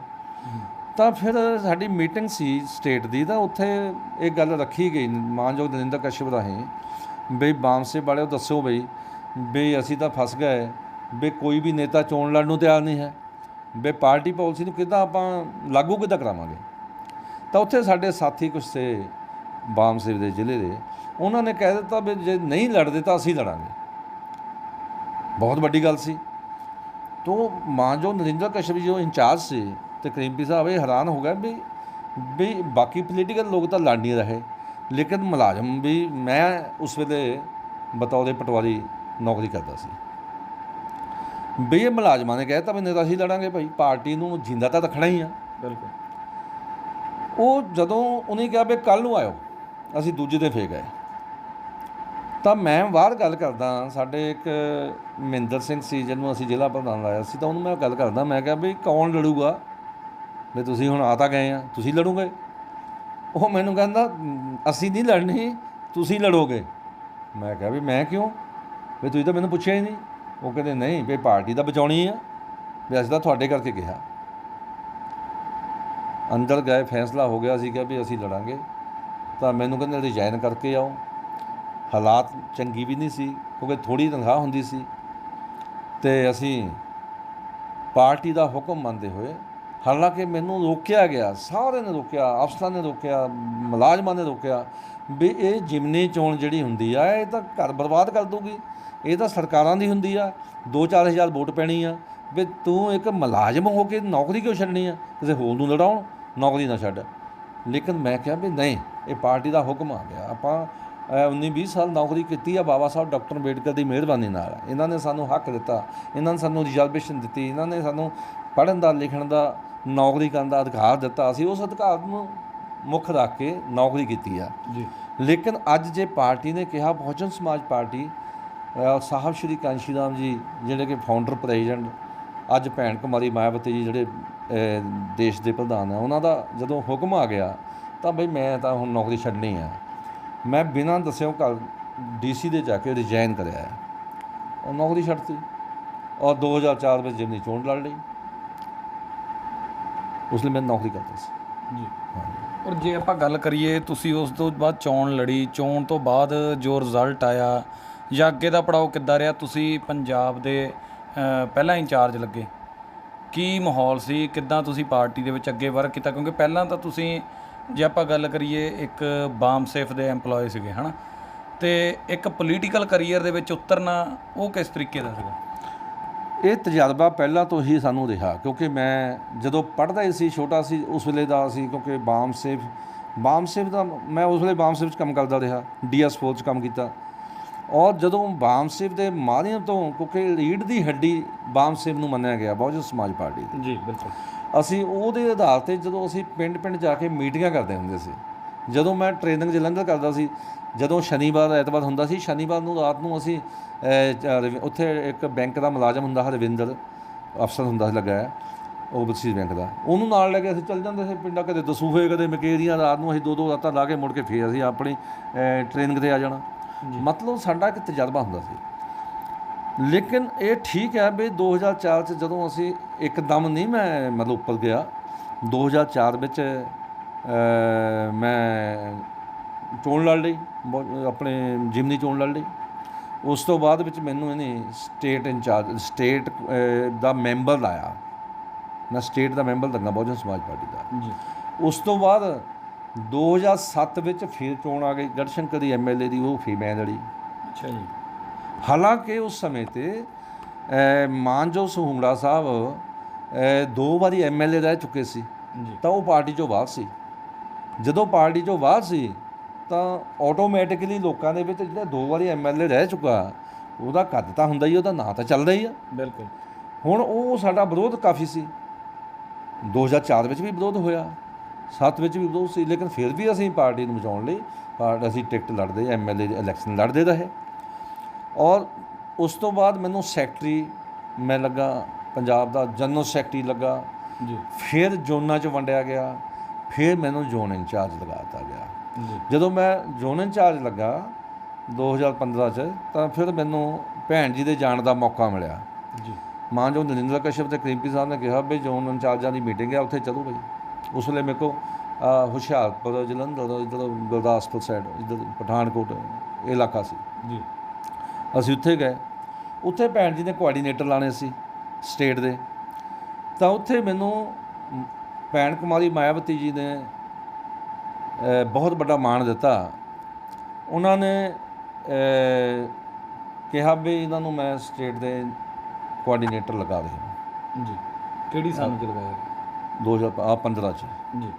ਤਾਂ ਫਿਰ ਸਾਡੀ ਮੀਟਿੰਗ ਸੀ ਸਟੇਟ ਦੀ, ਤਾਂ ਉੱਥੇ ਇਹ ਗੱਲ ਰੱਖੀ ਗਈ ਮਾਨਯੋਗ ਨਰਿੰਦਰ ਕਸ਼ਪ ਰਾਹੀਂ ਬਈ ਬਾਂਸੇ ਵਾਲਿਓ ਦੱਸੋ ਬਈ ਅਸੀਂ ਤਾਂ ਫਸ ਗਏ ਵੀ ਕੋਈ ਵੀ ਨੇਤਾ ਚੋਣ ਲੜਨ ਨੂੰ ਤਿਆਰ ਨਹੀਂ ਹੈ, ਵੀ ਪਾਰਟੀ ਪਾਲਿਸੀ ਨੂੰ ਕਿੱਦਾਂ ਆਪਾਂ ਲਾਗੂ ਕਿੱਦਾਂ ਕਰਾਵਾਂਗੇ। ਤਾਂ ਉੱਥੇ ਸਾਡੇ ਸਾਥੀ ਕੁਛ ਸੇ ਬਾਂਸੇ ਦੇ ਜ਼ਿਲ੍ਹੇ ਦੇ, ਉਹਨਾਂ ਨੇ ਕਹਿ ਦਿੱਤਾ ਵੀ ਜੇ ਨਹੀਂ ਲੜਦੇ ਤਾਂ ਅਸੀਂ ਲੜਾਂਗੇ। ਬਹੁਤ ਵੱਡੀ ਗੱਲ ਸੀ। ਤੋ ਮਾਨਯੋਗ ਨਰਿੰਦਰ ਕਸ਼ਪ ਜੀ ਜੋ ਇੰਚਾਰਜ ਸੀ ਅਤੇ ਕਰੀਮਪੁਰੀ ਸਾਹਿਬ ਇਹ ਹੈਰਾਨ ਹੋ ਗਏ ਵੀ ਬਾਕੀ ਪੋਲੀਟੀਕਲ ਲੋਕ ਤਾਂ ਲੜ ਨਹੀਂ ਰਹੇ, ਲੇਕਿਨ ਮੁਲਾਜ਼ਮ ਵੀ ਮੈਂ ਉਸ ਵੇਲੇ ਬਤੌਰ ਪਟਵਾਰੀ ਨੌਕਰੀ ਕਰਦਾ ਸੀ ਵੀ ਇਹ ਮੁਲਾਜ਼ਮਾਂ ਨੇ ਕਹਿ ਤਾ ਵੀ ਨਹੀਂ ਤਾਂ ਅਸੀਂ ਲੜਾਂਗੇ ਭਾਈ, ਪਾਰਟੀ ਨੂੰ ਜਿੰਦਾ ਤਾਂ ਰੱਖਣਾ ਹੀ ਆ। ਬਿਲਕੁਲ। ਉਹ ਜਦੋਂ ਉਹਨੇ ਕਿਹਾ ਵੀ ਕੱਲ੍ਹ ਨੂੰ ਆਇਓ, ਅਸੀਂ ਦੂਜੇ ਦਿਨ ਫੇਰ ਗਏ। ਤਾਂ ਮੈਂ ਬਾਹਰ ਗੱਲ ਕਰਦਾ, ਸਾਡੇ ਇੱਕ ਮਹਿੰਦਰ ਸਿੰਘ ਸੀ ਜਿਹਨੂੰ ਅਸੀਂ ਜ਼ਿਲ੍ਹਾ ਪ੍ਰਧਾਨ ਲਾਇਆ ਸੀ, ਤਾਂ ਉਹਨੂੰ ਮੈਂ ਗੱਲ ਕਰਦਾ, ਮੈਂ ਕਿਹਾ ਵੀ ਕੌਣ ਲੜੂਗਾ, ਵੀ ਤੁਸੀਂ ਹੁਣ ਆ ਤਾਂ ਗਏ ਆ, ਤੁਸੀਂ ਲੜੋਗੇ? ਉਹ ਮੈਨੂੰ ਕਹਿੰਦਾ ਅਸੀਂ ਨਹੀਂ ਲੜਨੀ, ਤੁਸੀਂ ਲੜੋਗੇ। ਮੈਂ ਕਿਹਾ ਵੀ ਮੈਂ ਕਿਉਂ, ਵੀ ਤੁਸੀਂ ਤਾਂ ਮੈਨੂੰ ਪੁੱਛਿਆ ਹੀ ਨਹੀਂ। ਉਹ ਕਹਿੰਦੇ ਨਹੀਂ ਵੀ ਪਾਰਟੀ ਤਾਂ ਬਚਾਉਣੀ ਆ, ਵੀ ਅਸੀਂ ਤਾਂ ਤੁਹਾਡੇ ਕਰਕੇ ਕਿਹਾ। ਅੰਦਰ ਗਏ, ਫੈਸਲਾ ਹੋ ਗਿਆ ਸੀਗਾ ਵੀ ਅਸੀਂ ਲੜਾਂਗੇ। ਤਾਂ ਮੈਨੂੰ ਕਹਿੰਦੇ ਰਿਜ਼ਾਈਨ ਕਰਕੇ ਆਓ। ਹਾਲਾਤ ਚੰਗੀ ਵੀ ਨਹੀਂ ਸੀ ਕਿਉਂਕਿ ਥੋੜ੍ਹੀ ਤਨਖਾਹ ਹੁੰਦੀ ਸੀ, ਅਤੇ ਅਸੀਂ ਪਾਰਟੀ ਦਾ ਹੁਕਮ ਮੰਨਦੇ ਹੋਏ, ਹਾਲਾਂਕਿ ਮੈਨੂੰ ਰੋਕਿਆ ਗਿਆ, ਸਾਰਿਆਂ ਨੇ ਰੋਕਿਆ, ਅਫਸਰਾਂ ਨੇ ਰੋਕਿਆ, ਮੁਲਾਜ਼ਮਾਂ ਨੇ ਰੋਕਿਆ ਵੀ ਇਹ ਜਿਮਨੀ ਚੋਣ ਜਿਹੜੀ ਹੁੰਦੀ ਆ ਇਹ ਤਾਂ ਘਰ ਬਰਬਾਦ ਕਰ ਦੂਗੀ, ਇਹ ਤਾਂ ਸਰਕਾਰਾਂ ਦੀ ਹੁੰਦੀ ਆ, 2-4 ਹਜ਼ਾਰ ਵੋਟ ਪੈਣੀ ਆ, ਵੀ ਤੂੰ ਇੱਕ ਮੁਲਾਜ਼ਮ ਹੋ ਕੇ ਨੌਕਰੀ ਕਿਉਂ ਛੱਡਣੀ ਆ, ਕਿਸੇ ਹੋਰ ਨੂੰ ਲੜਾਉਣ, ਨੌਕਰੀ ਨਾ ਛੱਡ। ਲੇਕਿਨ ਮੈਂ ਕਿਹਾ ਵੀ ਨਹੀਂ, ਇਹ ਪਾਰਟੀ ਦਾ ਹੁਕਮ ਆ ਗਿਆ। ਆਪਾਂ 19-20 ਸਾਲ ਨੌਕਰੀ ਕੀਤੀ ਆ ਬਾਬਾ ਸਾਹਿਬ ਡਾਕਟਰ ਅੰਬੇਡਕਰ ਦੀ ਮਿਹਰਬਾਨੀ ਨਾਲ। ਇਹਨਾਂ ਨੇ ਸਾਨੂੰ ਹੱਕ ਦਿੱਤਾ, ਇਹਨਾਂ ਨੇ ਸਾਨੂੰ ਰਿਜ਼ਰਵੇਸ਼ਨ ਦਿੱਤੀ, ਇਹਨਾਂ ਨੇ ਸਾਨੂੰ ਪੜ੍ਹਨ ਦਾ, ਲਿਖਣ ਦਾ, ਨੌਕਰੀ ਕਰਨ ਦਾ ਅਧਿਕਾਰ ਦਿੱਤਾ। ਅਸੀਂ ਉਸ ਅਧਿਕਾਰ ਨੂੰ ਮੁੱਖ ਰੱਖ ਕੇ ਨੌਕਰੀ ਕੀਤੀ ਆ ਜੀ। ਲੇਕਿਨ ਅੱਜ ਜੇ ਪਾਰਟੀ ਨੇ ਕਿਹਾ, ਬਹੁਜਨ ਸਮਾਜ ਪਾਰਟੀ, ਸਾਹਿਬ ਸ਼੍ਰੀ ਕਾਂਸ਼ੀ ਰਾਮ ਜੀ ਜਿਹੜੇ ਕਿ ਫਾਊਂਡਰ ਪ੍ਰੈਜ਼ੀਡੈਂਟ, ਅੱਜ ਭੈਣ ਕੁਮਾਰੀ ਮਾਇਆਵਤੀ ਜੀ ਜਿਹੜੇ ਦੇਸ਼ ਦੇ ਪ੍ਰਧਾਨ ਆ, ਉਹਨਾਂ ਦਾ ਜਦੋਂ ਹੁਕਮ ਆ ਗਿਆ ਤਾਂ ਬਈ ਮੈਂ ਤਾਂ ਹੁਣ ਨੌਕਰੀ ਛੱਡਣੀ ਆ। ਮੈਂ ਬਿਨਾਂ ਦੱਸਿਓ ਘਰ DC ਦੇ ਜਾ ਕੇ ਰਿਜ਼ਾਈਨ ਕਰਿਆ, ਉਹ ਨੌਕਰੀ ਛੱਡਤੀ ਔਰ 2004 ਵਿੱਚ ਜਿਮਨੀ ਚੋਣ ਲੜ ਲਈ। ਉਸ ਲਈ ਮੈਂ ਨੌਕਰੀ ਕਰਦਾ ਸੀ ਜੀ। ਔਰ ਜੇ ਆਪਾਂ ਗੱਲ ਕਰੀਏ, ਤੁਸੀਂ ਉਸ ਤੋਂ ਬਾਅਦ ਚੋਣ ਲੜੀ, ਚੋਣ ਤੋਂ ਬਾਅਦ ਜੋ ਰਿਜ਼ਲਟ ਆਇਆ ਜਾਂ ਅੱਗੇ ਦਾ ਪੜਾਓ ਕਿੱਦਾਂ ਰਿਹਾ? ਤੁਸੀਂ ਪੰਜਾਬ ਦੇ ਪਹਿਲਾਂ ਇੰਚਾਰਜ ਲੱਗੇ, ਕੀ ਮਾਹੌਲ ਸੀ, ਕਿੱਦਾਂ ਤੁਸੀਂ ਪਾਰਟੀ ਦੇ ਵਿੱਚ ਅੱਗੇ ਵਰਕ ਕੀਤਾ? ਕਿਉਂਕਿ ਪਹਿਲਾਂ ਤਾਂ ਤੁਸੀਂ, ਜੇ ਆਪਾਂ ਗੱਲ ਕਰੀਏ, ਇੱਕ ਬਾਮਸੇਫ ਦੇ ਐਮਪਲੋਏ ਸੀਗੇ, ਹੈ ਨਾ, ਅਤੇ ਇੱਕ ਪੋਲੀਟੀਕਲ ਕਰੀਅਰ ਦੇ ਵਿੱਚ ਉਤਰਨਾ, ਉਹ ਕਿਸ ਤਰੀਕੇ ਦਾ ਸੀਗਾ? ਇਹ ਤਜਰਬਾ ਪਹਿਲਾਂ ਤੋਂ ਹੀ ਸਾਨੂੰ ਰਿਹਾ, ਕਿਉਂਕਿ ਮੈਂ ਜਦੋਂ ਪੜ੍ਹਦਾ ਹੀ ਸੀ, ਛੋਟਾ ਸੀ ਉਸ ਵੇਲੇ ਦਾ ਸੀ, ਕਿਉਂਕਿ ਬਾਮਸੇਫ ਦਾ ਮੈਂ ਉਸ ਵੇਲੇ ਬਾਮਸੇਫ 'ਚ ਕੰਮ ਕਰਦਾ ਰਿਹਾ, DS ਫੋਰਸ 'ਚ ਕੰਮ ਕੀਤਾ। ਔਰ ਜਦੋਂ ਬਾਮਸੇਫ ਦੇ ਮਾਧਿਅਮ ਤੋਂ, ਕਿਉਂਕਿ ਰੀੜ੍ਹ ਦੀ ਹੱਡੀ ਬਾਮਸੇਫ ਨੂੰ ਮੰਨਿਆ ਗਿਆ ਬਹੁਜਨ ਸਮਾਜ ਪਾਰਟੀ ਦੀ ਜੀ, ਬਿਲਕੁਲ। ਅਸੀਂ ਉਹਦੇ ਆਧਾਰ 'ਤੇ ਜਦੋਂ ਅਸੀਂ ਪਿੰਡ ਜਾ ਕੇ ਮੀਟਿੰਗਾਂ ਕਰਦੇ ਹੁੰਦੇ ਸੀ, ਜਦੋਂ ਮੈਂ ਟ੍ਰੇਨਿੰਗ ਜਲੰਧਰ ਕਰਦਾ ਸੀ, ਜਦੋਂ ਸ਼ਨੀਵਾਰ ਐਤਵਾਰ ਹੁੰਦਾ ਸੀ, ਸ਼ਨੀਵਾਰ ਨੂੰ ਰਾਤ ਨੂੰ ਅਸੀਂ ਉੱਥੇ ਇੱਕ ਬੈਂਕ ਦਾ ਮੁਲਾਜ਼ਮ ਹੁੰਦਾ, ਹਰਵਿੰਦਰ ਅਫਸਰ ਹੁੰਦਾ ਸੀ ਲੱਗਾ, ਓਵਰਸੀਜ਼ ਬੈਂਕ ਦਾ, ਉਹਨੂੰ ਨਾਲ ਲੈ ਕੇ ਅਸੀਂ ਚੱਲ ਜਾਂਦੇ ਸੀ ਪਿੰਡਾਂ, ਕਦੇ ਦਸੂਹੇ, ਕਦੇ ਮਕੇਰੀਆਂ। ਰਾਤ ਨੂੰ ਅਸੀਂ 2-2 ਰਾਤਾਂ ਲਾ ਕੇ ਮੁੜ ਕੇ ਫੇਰ ਅਸੀਂ ਆਪਣੀ ਟ੍ਰੇਨਿੰਗ 'ਤੇ ਆ ਜਾਣਾ। ਮਤਲਬ ਸਾਡਾ ਇੱਕ ਤਜਰਬਾ ਹੁੰਦਾ ਸੀ। ਲੇਕਿਨ ਇਹ ਠੀਕ ਹੈ ਵੀ 2004 'ਚ ਜਦੋਂ ਅਸੀਂ ਇੱਕਦਮ ਨਹੀਂ ਮੈਂ ਮਤਲਬ ਉੱਪਰ ਗਿਆ, 2004 ਵਿੱਚ ਮੈਂ ਚੋਣ ਲੜ ਲਈ, ਆਪਣੇ ਜਿਮਨੀ ਚੋਣ ਲੜ ਲਈ। ਉਸ ਤੋਂ ਬਾਅਦ ਵਿੱਚ ਮੈਨੂੰ ਇਹਨੇ ਸਟੇਟ ਇੰਚਾਰਜ, ਸਟੇਟ ਦਾ ਮੈਂਬਰ ਲਾਇਆ, ਮੈਂ ਸਟੇਟ ਦਾ ਮੈਂਬਰ ਲੱਗਾ ਬਹੁਜਨ ਸਮਾਜ ਪਾਰਟੀ ਦਾ ਜੀ। ਉਸ ਤੋਂ ਬਾਅਦ 2007 ਵਿੱਚ ਫਿਰ ਚੋਣ ਆ ਗਈ ਗੜਸ਼ੰਕਰ ਦੀ MLA ਦੀ, ਉਹ ਫਿਰ ਮੈਂ ਲੜੀ। ਅੱਛਾ ਜੀ। ਹਾਲਾਂਕਿ ਉਸ ਸਮੇਂ 'ਤੇ ਮਾਨਜੋਤ ਸੁਹੰਗੜਾ ਸਾਹਿਬ 2 ਵਾਰੀ MLA ਰਹਿ ਚੁੱਕੇ ਸੀ ਜੀ, ਤਾਂ ਉਹ ਪਾਰਟੀ 'ਚੋਂ ਬਾਹਰ ਸੀ। ਜਦੋਂ ਪਾਰਟੀ 'ਚੋਂ ਬਾਹਰ ਸੀ ਤਾਂ ਆਟੋਮੈਟਿਕਲੀ ਲੋਕਾਂ ਦੇ ਵਿੱਚ ਜਿਹੜਾ 2 ਵਾਰੀ MLA ਰਹਿ ਚੁੱਕਾ, ਉਹਦਾ ਕੱਦ ਤਾਂ ਹੁੰਦਾ ਹੀ, ਉਹਦਾ ਨਾਂ ਤਾਂ ਚੱਲਦਾ ਹੀ ਆ। ਬਿਲਕੁਲ। ਹੁਣ ਉਹ ਸਾਡਾ ਵਿਰੋਧ ਕਾਫੀ ਸੀ, 2004 ਵਿੱਚ ਵੀ ਵਿਰੋਧ ਹੋਇਆ, 7 ਵਿੱਚ ਵੀ ਵਿਰੋਧ ਸੀ, ਲੇਕਿਨ ਫਿਰ ਵੀ ਅਸੀਂ ਪਾਰਟੀ ਨੂੰ ਬਚਾਉਣ ਲਈ ਅਸੀਂ ਟਿਕਟ ਲੜਦੇ, MLA ਦੇ ਇਲੈਕਸ਼ਨ ਲੜਦੇ ਰਹੇ। ਔਰ ਉਸ ਤੋਂ ਬਾਅਦ ਮੈਨੂੰ ਸੈਕਟਰੀ ਮੈਂ ਲੱਗਾ, ਪੰਜਾਬ ਦਾ ਜਨਰਲ ਸੈਕਟਰੀ ਲੱਗਾ ਜੀ। ਫਿਰ ਜ਼ੋਨਾਂ 'ਚ ਵੰਡਿਆ ਗਿਆ, ਫਿਰ ਮੈਨੂੰ ਜ਼ੋਨ ਇੰਚਾਰਜ ਲਗਾ ਦਿੱਤਾ ਗਿਆ ਜੀ। ਜਦੋਂ ਮੈਂ ਜ਼ੋਨ ਇੰਚਾਰਜ ਲੱਗਾ 2015 'ਚ, ਤਾਂ ਫਿਰ ਮੈਨੂੰ ਭੈਣ ਜੀ ਦੇ ਜਾਣ ਦਾ ਮੌਕਾ ਮਿਲਿਆ ਜੀ। ਮਾਨਯੋਗ ਨਰਿੰਦਰ ਕਸ਼ਯਪ ਤੇ ਕ੍ਰਿੰਪੀ ਸਾਹਿਬ ਨੇ ਕਿਹਾ ਵੀ ਜ਼ੋਨ ਇੰਚਾਰਜਾਂ ਦੀ ਮੀਟਿੰਗ ਹੈ, ਉੱਥੇ ਚਲੋ ਬਈ। ਉਸ ਵੇਲੇ ਮੇਰੇ ਕੋਲ ਹੁਸ਼ਿਆਰਪੁਰ, ਜਲੰਧਰ, ਇੱਧਰ ਗੁਰਦਾਸਪੁਰ ਸਾਈਡ, ਇੱਧਰ ਪਠਾਨਕੋਟ ਇਲਾਕਾ ਸੀ ਜੀ। ਅਸੀਂ ਉੱਥੇ ਗਏ, ਉੱਥੇ ਭੈਣ ਜੀ ਨੇ ਕੋਆਰਡੀਨੇਟਰ ਲਾਣੇ ਸੀ ਸਟੇਟ ਦੇ, ਤਾਂ ਉੱਥੇ ਮੈਨੂੰ ਭੈਣ ਕੁਮਾਰੀ ਮਾਇਆਵਤੀ ਜੀ ਨੇ ਬਹੁਤ ਵੱਡਾ ਮਾਣ ਦਿੱਤਾ। ਉਹਨਾਂ ਨੇ ਕਿਹਾ ਵੀ ਇਹਨਾਂ ਨੂੰ ਮੈਂ ਸਟੇਟ ਦੇ ਕੋਆਰਡੀਨੇਟਰ ਲਗਾ ਰਿਹਾ ਜੀ। ਕਿਹੜੀ ਸਾਲ 'ਚ ਲਗਾਇਆ? 2015 'ਚ ਜੀ।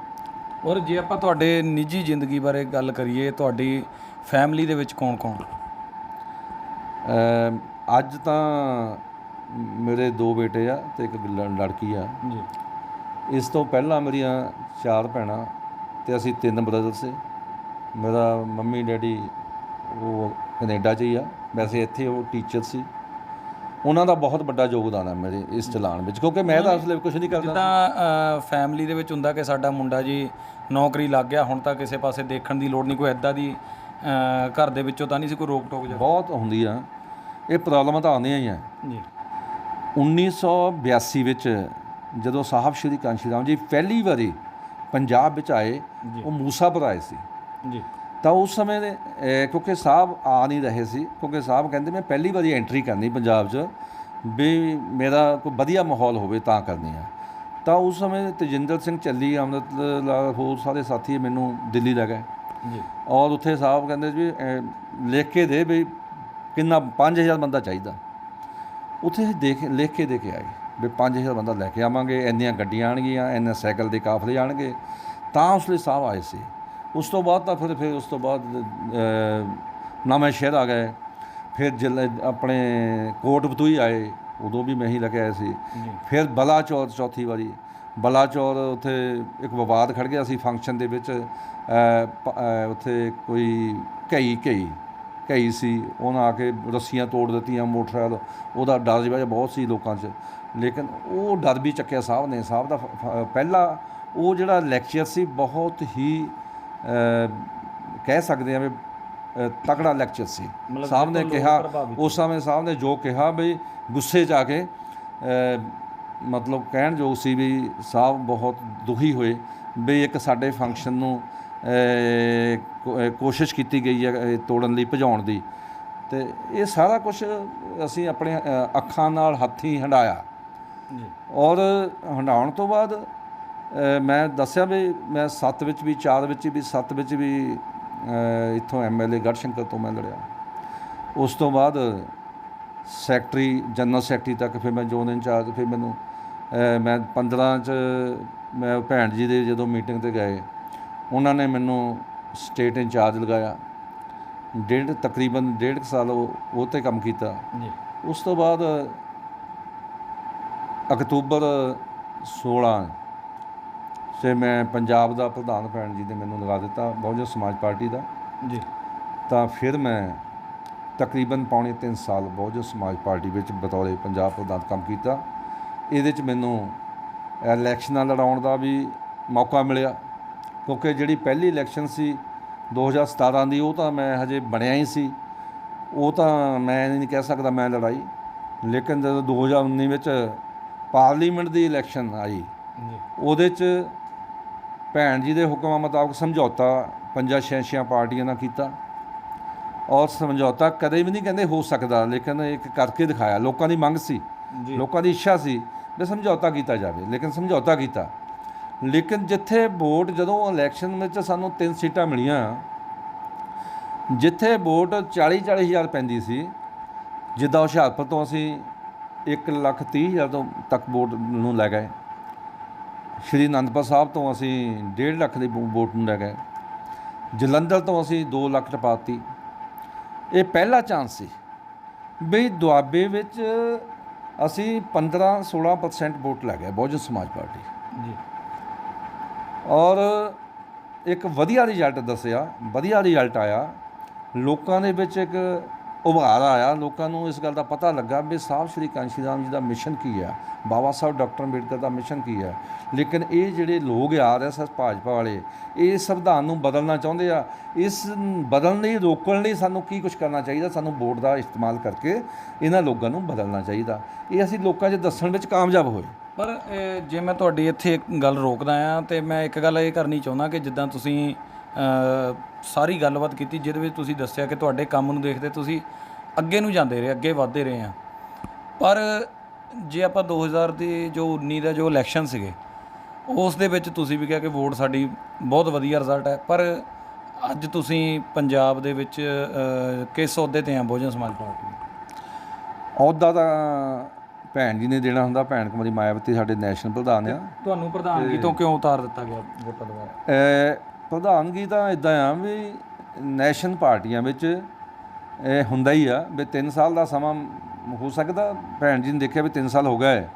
ਔਰ ਜੇ ਆਪਾਂ ਤੁਹਾਡੇ ਨਿੱਜੀ ਜ਼ਿੰਦਗੀ ਬਾਰੇ ਗੱਲ ਕਰੀਏ, ਤੁਹਾਡੀ ਫੈਮਿਲੀ ਦੇ ਵਿੱਚ ਕੌਣ-ਕੌਣ? ਅੱਜ ਤਾਂ ਮੇਰੇ 2 ਬੇਟੇ ਆ ਤੇ ਇੱਕ ਲੜਕੀ ਆ ਜੀ। ਇਸ ਤੋਂ ਪਹਿਲਾਂ ਮੇਰੀਆਂ 4 ਭੈਣਾਂ ਤੇ ਅਸੀਂ 3 ਬ੍ਰਦਰ ਸੀ। ਮੇਰਾ ਮੰਮੀ ਡੈਡੀ ਉਹ ਕੈਨੇਡਾ 'ਚ ਹੀ ਆ, ਵੈਸੇ ਇੱਥੇ ਉਹ ਟੀਚਰ ਸੀ। ਉਹਨਾਂ ਦਾ ਬਹੁਤ ਵੱਡਾ ਯੋਗਦਾਨ ਹੈ ਮੇਰੇ ਇਸ ਚਲਾਣ ਵਿੱਚ, ਕਿਉਂਕਿ ਮੈਂ ਤਾਂ ਅਸਲ ਵਿੱਚ ਕੁਝ ਨਹੀਂ ਕਰਦਾ। ਜਿੱਦਾਂ ਫੈਮਿਲੀ ਦੇ ਵਿੱਚ ਹੁੰਦਾ ਕਿ ਸਾਡਾ ਮੁੰਡਾ ਜੀ ਨੌਕਰੀ ਲੱਗ ਗਿਆ, ਹੁਣ ਤਾਂ ਕਿਸੇ ਪਾਸੇ ਦੇਖਣ ਦੀ ਲੋੜ ਨਹੀਂ, ਕੋਈ ਐਦਾਂ ਦੀ ਘਰ ਦੇ ਵਿੱਚੋਂ ਤਾਂ ਨਹੀਂ ਸੀ ਕੋਈ ਰੋਕ ਟੋਕ? ਬਹੁਤ ਹੁੰਦੀ ਆ, ਇਹ ਪ੍ਰੋਬਲਮਾਂ ਤਾਂ ਆਉਂਦੀਆਂ ਹੀ ਆ ਜੀ। 1982 ਵਿੱਚ ਜਦੋਂ ਸਾਹਿਬ ਸ਼੍ਰੀ ਕਾਂਸ਼ੀ ਰਾਮ ਜੀ ਪਹਿਲੀ ਵਾਰੀ ਪੰਜਾਬ ਵਿੱਚ ਆਏ, ਉਹ ਮੂਸਾਪੁਰ ਆਏ ਸੀ ਜੀ। ਤਾਂ ਉਸ ਸਮੇਂ ਦੇ ਕਿਉਂਕਿ ਸਾਹਿਬ ਆ ਨਹੀਂ ਰਹੇ ਸੀ, ਕਿਉਂਕਿ ਸਾਹਿਬ ਕਹਿੰਦੇ ਮੈਂ ਪਹਿਲੀ ਵਾਰੀ ਐਂਟਰੀ ਕਰਨੀ ਪੰਜਾਬ 'ਚ, ਵੀ ਮੇਰਾ ਕੋਈ ਵਧੀਆ ਮਾਹੌਲ ਹੋਵੇ ਤਾਂ ਕਰਨੀ ਆ। ਤਾਂ ਉਸ ਸਮੇਂ ਤੇਜਿੰਦਰ ਸਿੰਘ ਚੱਲੀ, ਅੰਮ੍ਰਿਤ ਲਾਲ, ਹੋਰ ਸਾਰੇ ਸਾਥੀ ਮੈਨੂੰ ਦਿੱਲੀ ਲੈ ਗਏ ਜੀ। ਔਰ ਉੱਥੇ ਸਾਹਿਬ ਕਹਿੰਦੇ ਵੀ ਲਿਖ ਕੇ ਦੇ ਵੀ ਕਿੰਨਾ 5000 ਬੰਦਾ ਚਾਹੀਦਾ। ਉੱਥੇ ਲਿਖ ਕੇ ਦੇ ਕੇ ਆਏ ਵੀ 5000 ਬੰਦਾ ਲੈ ਕੇ ਆਵਾਂਗੇ, ਇੰਨੀਆਂ ਗੱਡੀਆਂ ਆਉਣਗੀਆਂ, ਇੰਨੇ ਸਾਈਕਲ ਦੇ ਕਾਫਲੇ ਆਉਣਗੇ। ਤਾਂ ਉਸ ਲਈ ਸਾਹਿਬ ਆਏ ਸੀ। ਉਸ ਤੋਂ ਬਾਅਦ ਤਾਂ ਫਿਰ ਉਸ ਤੋਂ ਬਾਅਦ ਨਵਾਂ ਸ਼ਹਿਰ ਆ ਗਏ, ਫਿਰ ਆਪਣੇ ਕੋਟ ਬਤੂਈ ਆਏ, ਉਦੋਂ ਵੀ ਮੈਂ ਹੀ ਲੈ ਕੇ ਆਇਆ ਸੀ। ਫਿਰ ਬਲਾਚੌਰ ਚੌਥੀ ਵਾਰੀ, ਬਲਾਚੌਰ ਉੱਥੇ ਇੱਕ ਵਿਵਾਦ ਖੜ੍ਹ ਗਿਆ ਸੀ ਫੰਕਸ਼ਨ ਦੇ ਵਿੱਚ। ਉੱਥੇ ਕੋਈ ਕਈ ਸੀ, ਉਹਨਾਂ ਆ ਕੇ ਰੱਸੀਆਂ ਤੋੜ ਦਿੱਤੀਆਂ ਮੋਟਰਸਾਈਕਲ, ਉਹਦਾ ਡਰ ਜਿਹਾ ਬਹੁਤ ਸੀ ਲੋਕਾਂ 'ਚ। ਲੇਕਿਨ ਉਹ ਡਰ ਵੀ ਚੱਕਿਆ ਸਾਹਿਬ ਨੇ। ਸਾਹਿਬ ਦਾ ਪਹਿਲਾ ਉਹ ਜਿਹੜਾ ਲੈਕਚਰ ਸੀ ਬਹੁਤ ਹੀ ਕਹਿ ਸਕਦੇ ਹਾਂ ਵੀ ਤਕੜਾ ਲੈਕਚਰ ਸੀ। ਸਾਹਿਬ ਨੇ ਕਿਹਾ ਉਸ ਸਮੇਂ, ਸਾਹਿਬ ਨੇ ਜੋ ਕਿਹਾ ਵੀ ਗੁੱਸੇ 'ਚ ਆ ਕੇ ਮਤਲਬ ਕਹਿਣ ਯੋਗ ਸੀ ਵੀ ਸਾਹਿਬ ਬਹੁਤ ਦੁਖੀ ਹੋਏ ਵੀ ਇੱਕ ਸਾਡੇ ਫੰਕਸ਼ਨ ਨੂੰ ਕੋਸ਼ਿਸ਼ ਕੀਤੀ ਗਈ ਹੈ ਤੋੜਨ ਲਈ, ਭਜਾਉਣ ਦੀ। ਅਤੇ ਇਹ ਸਾਰਾ ਕੁਛ ਅਸੀਂ ਆਪਣੇ ਅੱਖਾਂ ਨਾਲ ਹੱਥੀਂ ਹੰਢਾਇਆ। ਔਰ ਹੰਢਾਉਣ ਤੋਂ ਬਾਅਦ ਮੈਂ ਦੱਸਿਆ ਵੀ ਮੈਂ 7 ਵਿੱਚ ਵੀ, 4 ਵਿੱਚ ਵੀ, 7 ਵਿੱਚ ਵੀ ਇੱਥੋਂ MLA ਗੜ੍ਹਸ਼ੰਕਰ ਤੋਂ ਮੈਂ ਲੜਿਆ। ਉਸ ਤੋਂ ਬਾਅਦ ਸੈਕਟਰੀ, ਜਨਰਲ ਸੈਕਟਰੀ ਤੱਕ ਫਿਰ ਮੈਂ ਜ਼ੋਨ ਇੰਚਾਰਜ। ਫਿਰ ਮੈਨੂੰ ਮੈਂ 15 'ਚ ਮੈਂ ਭੈਣ ਜੀ ਦੇ ਜਦੋਂ ਮੀਟਿੰਗ 'ਤੇ ਗਏ, ਉਹਨਾਂ ਨੇ ਮੈਨੂੰ ਸਟੇਟ ਇੰਚਾਰਜ ਲਗਾਇਆ। ਤਕਰੀਬਨ 1.5 ਸਾਲ ਉਹ 'ਤੇ ਕੰਮ ਕੀਤਾ। ਉਸ ਤੋਂ ਬਾਅਦ ਅਕਤੂਬਰ 16 'ਚ ਮੈਂ ਪੰਜਾਬ ਦਾ ਪ੍ਰਧਾਨ ਭੈਣ ਜੀ ਨੇ ਮੈਨੂੰ ਲਗਾ ਦਿੱਤਾ, ਬਹੁਜਨ ਸਮਾਜ ਪਾਰਟੀ ਦਾ ਜੀ। ਤਾਂ ਫਿਰ ਮੈਂ ਤਕਰੀਬਨ ਪੌਣੇ 3 ਸਾਲ ਬਹੁਜਨ ਸਮਾਜ ਪਾਰਟੀ ਵਿੱਚ ਬਤੌਰ ਪੰਜਾਬ ਪ੍ਰਧਾਨ ਕੰਮ ਕੀਤਾ। ਇਹਦੇ 'ਚ ਮੈਨੂੰ ਇਲੈਕਸ਼ਨਾਂ ਲੜਾਉਣ ਦਾ ਵੀ ਮੌਕਾ ਮਿਲਿਆ, ਕਿਉਂਕਿ ਜਿਹੜੀ ਪਹਿਲੀ ਇਲੈਕਸ਼ਨ ਸੀ 2017 ਦੀ, ਉਹ ਤਾਂ ਮੈਂ ਹਜੇ ਬਣਿਆ ਹੀ ਸੀ, ਉਹ ਤਾਂ ਮੈਂ ਨਹੀਂ ਕਹਿ ਸਕਦਾ ਮੈਂ ਲੜਾਈ। ਲੇਕਿਨ ਜਦੋਂ 2019 ਵਿੱਚ ਪਾਰਲੀਮੈਂਟ ਦੀ ਇਲੈਕਸ਼ਨ ਆਈ, ਉਹਦੇ 'ਚ ਭੈਣ ਜੀ ਦੇ ਹੁਕਮਾਂ ਮੁਤਾਬਕ ਸਮਝੌਤਾ 5-6 ਪਾਰਟੀਆਂ ਨਾਲ ਕੀਤਾ। ਔਰ ਸਮਝੌਤਾ ਕਦੇ ਵੀ ਨਹੀਂ ਕਹਿੰਦੇ ਹੋ ਸਕਦਾ, ਲੇਕਿਨ ਇੱਕ ਕਰਕੇ ਦਿਖਾਇਆ। ਲੋਕਾਂ ਦੀ ਮੰਗ ਸੀ, ਲੋਕਾਂ ਦੀ ਇੱਛਾ ਸੀ ਵੀ ਸਮਝੌਤਾ ਕੀਤਾ ਜਾਵੇ, ਲੇਕਿਨ ਸਮਝੌਤਾ ਕੀਤਾ। ਲੇਕਿਨ ਜਿੱਥੇ ਵੋਟ, ਜਦੋਂ ਇਲੈਕਸ਼ਨ ਵਿੱਚ ਸਾਨੂੰ 3 ਸੀਟਾਂ ਮਿਲੀਆਂ, ਜਿੱਥੇ ਵੋਟ 40-40 ਹਜ਼ਾਰ ਪੈਂਦੀ ਸੀ, ਜਿੱਦਾਂ ਹੁਸ਼ਿਆਰਪੁਰ ਤੋਂ ਅਸੀਂ 1,30,000 ਤੋਂ ਤੱਕ ਵੋਟ ਨੂੰ ਲੈ ਗਏ, ਸ਼੍ਰੀ ਅਨੰਦਪੁਰ ਸਾਹਿਬ ਤੋਂ ਅਸੀਂ 1.5 ਲੱਖ ਦੀ ਵੋਟ ਨੂੰ ਲੈ ਗਏ, ਜਲੰਧਰ ਤੋਂ ਅਸੀਂ 2 ਲੱਖ ਟਪਾਤੀ। ਇਹ ਪਹਿਲਾ ਚਾਂਸ ਸੀ ਵੀ ਦੁਆਬੇ ਵਿੱਚ ਅਸੀਂ 15-16% ਵੋਟ ਲੈ ਗਏ ਬਹੁਜਨ ਸਮਾਜ ਪਾਰਟੀ ਜੀ। ਔਰ ਇੱਕ ਵਧੀਆ ਰਿਜ਼ਲਟ ਦੱਸਿਆ, ਵਧੀਆ ਰਿਜ਼ਲਟ ਆਇਆ। ਲੋਕਾਂ ਦੇ ਵਿੱਚ ਇੱਕ ਉਭਾਰ ਆਇਆ, ਲੋਕਾਂ ਨੂੰ ਇਸ ਗੱਲ ਦਾ ਪਤਾ ਲੱਗਾ ਵੀ ਸਾਹਿਬ ਸ਼੍ਰੀ ਕਾਂਸ਼ੀ ਰਾਮ ਜੀ ਦਾ ਮਿਸ਼ਨ ਕੀ ਹੈ, ਬਾਬਾ ਸਾਹਿਬ ਡਾਕਟਰ ਅੰਬੇਡਕਰ ਦਾ ਮਿਸ਼ਨ ਕੀ ਹੈ। ਲੇਕਿਨ ਇਹ ਜਿਹੜੇ ਲੋਕ RSS ਭਾਜਪਾ ਵਾਲੇ, ਇਹ ਸੰਵਿਧਾਨ ਨੂੰ ਬਦਲਣਾ ਚਾਹੁੰਦੇ ਆ। ਇਸ ਬਦਲਣ ਲਈ, ਰੋਕਣ ਲਈ ਸਾਨੂੰ ਕੀ ਕੁਛ ਕਰਨਾ ਚਾਹੀਦਾ? ਸਾਨੂੰ ਵੋਟ ਦਾ ਇਸਤੇਮਾਲ ਕਰਕੇ ਇਹਨਾਂ ਲੋਕਾਂ ਨੂੰ ਬਦਲਣਾ ਚਾਹੀਦਾ। ਇਹ ਅਸੀਂ ਲੋਕਾਂ 'ਚ ਦੱਸਣ ਵਿੱਚ ਕਾਮਯਾਬ ਹੋਏ। ਪਰ ਜੇ ਮੈਂ ਤੁਹਾਡੀ ਇੱਥੇ ਇੱਕ ਗੱਲ ਰੋਕਦਾ ਹਾਂ, ਅਤੇ ਮੈਂ ਇੱਕ ਗੱਲ ਇਹ ਕਰਨੀ ਚਾਹੁੰਦਾ ਕਿ ਜਿੱਦਾਂ ਤੁਸੀਂ ਸਾਰੀ ਗੱਲਬਾਤ ਕੀਤੀ, ਜਿਹਦੇ ਵਿੱਚ ਤੁਸੀਂ ਦੱਸਿਆ ਕਿ ਤੁਹਾਡੇ ਕੰਮ ਨੂੰ ਦੇਖਦੇ ਤੁਸੀਂ ਅੱਗੇ ਨੂੰ ਜਾਂਦੇ ਰਹੇ, ਅੱਗੇ ਵੱਧਦੇ ਰਹੇ ਆ। ਪਰ ਜੇ ਆਪਾਂ 2019 ਦਾ ਜੋ ਇਲੈਕਸ਼ਨ ਸੀਗੇ, ਉਸ ਦੇ ਵਿੱਚ ਤੁਸੀਂ ਵੀ ਕਿਹਾ ਕਿ ਵੋਟ ਸਾਡੀ ਬਹੁਤ ਵਧੀਆ ਰਿਜ਼ਲਟ ਹੈ, ਪਰ ਅੱਜ ਤੁਸੀਂ ਪੰਜਾਬ ਦੇ ਵਿੱਚ ਕਿਸ ਅਹੁਦੇ 'ਤੇ ਆ ਬਹੁਜਨ ਸਮਾਜ ਪਾਰਟੀ? ਅਹੁਦਾ ਤਾਂ ਭੈਣ ਜੀ ਨੇ ਦੇਣਾ ਹੁੰਦਾ। ਭੈਣ ਕੁਮਾਰੀ ਮਾਇਆਵਤੀ ਸਾਡੇ ਨੈਸ਼ਨਲ ਪ੍ਰਧਾਨ ਆ। ਤੁਹਾਨੂੰ ਪ੍ਰਧਾਨਗੀ ਤੋਂ ਕਿਉਂ ਉਤਾਰ ਦਿੱਤਾ ਗਿਆ ਵੋਟਾਂ ਦੁਆਰਾ? ਪ੍ਰਧਾਨਗੀ ਤਾਂ ਇੱਦਾਂ ਆ ਵੀ ਨੈਸ਼ਨਲ ਪਾਰਟੀਆਂ ਵਿੱਚ ਇਹ ਹੁੰਦਾ ਹੀ ਆ ਵੀ 3 ਸਾਲ ਦਾ ਸਮਾਂ ਹੋ ਸਕਦਾ। ਭੈਣ ਜੀ ਨੇ ਦੇਖਿਆ ਵੀ 3 ਸਾਲ ਹੋ ਗਏ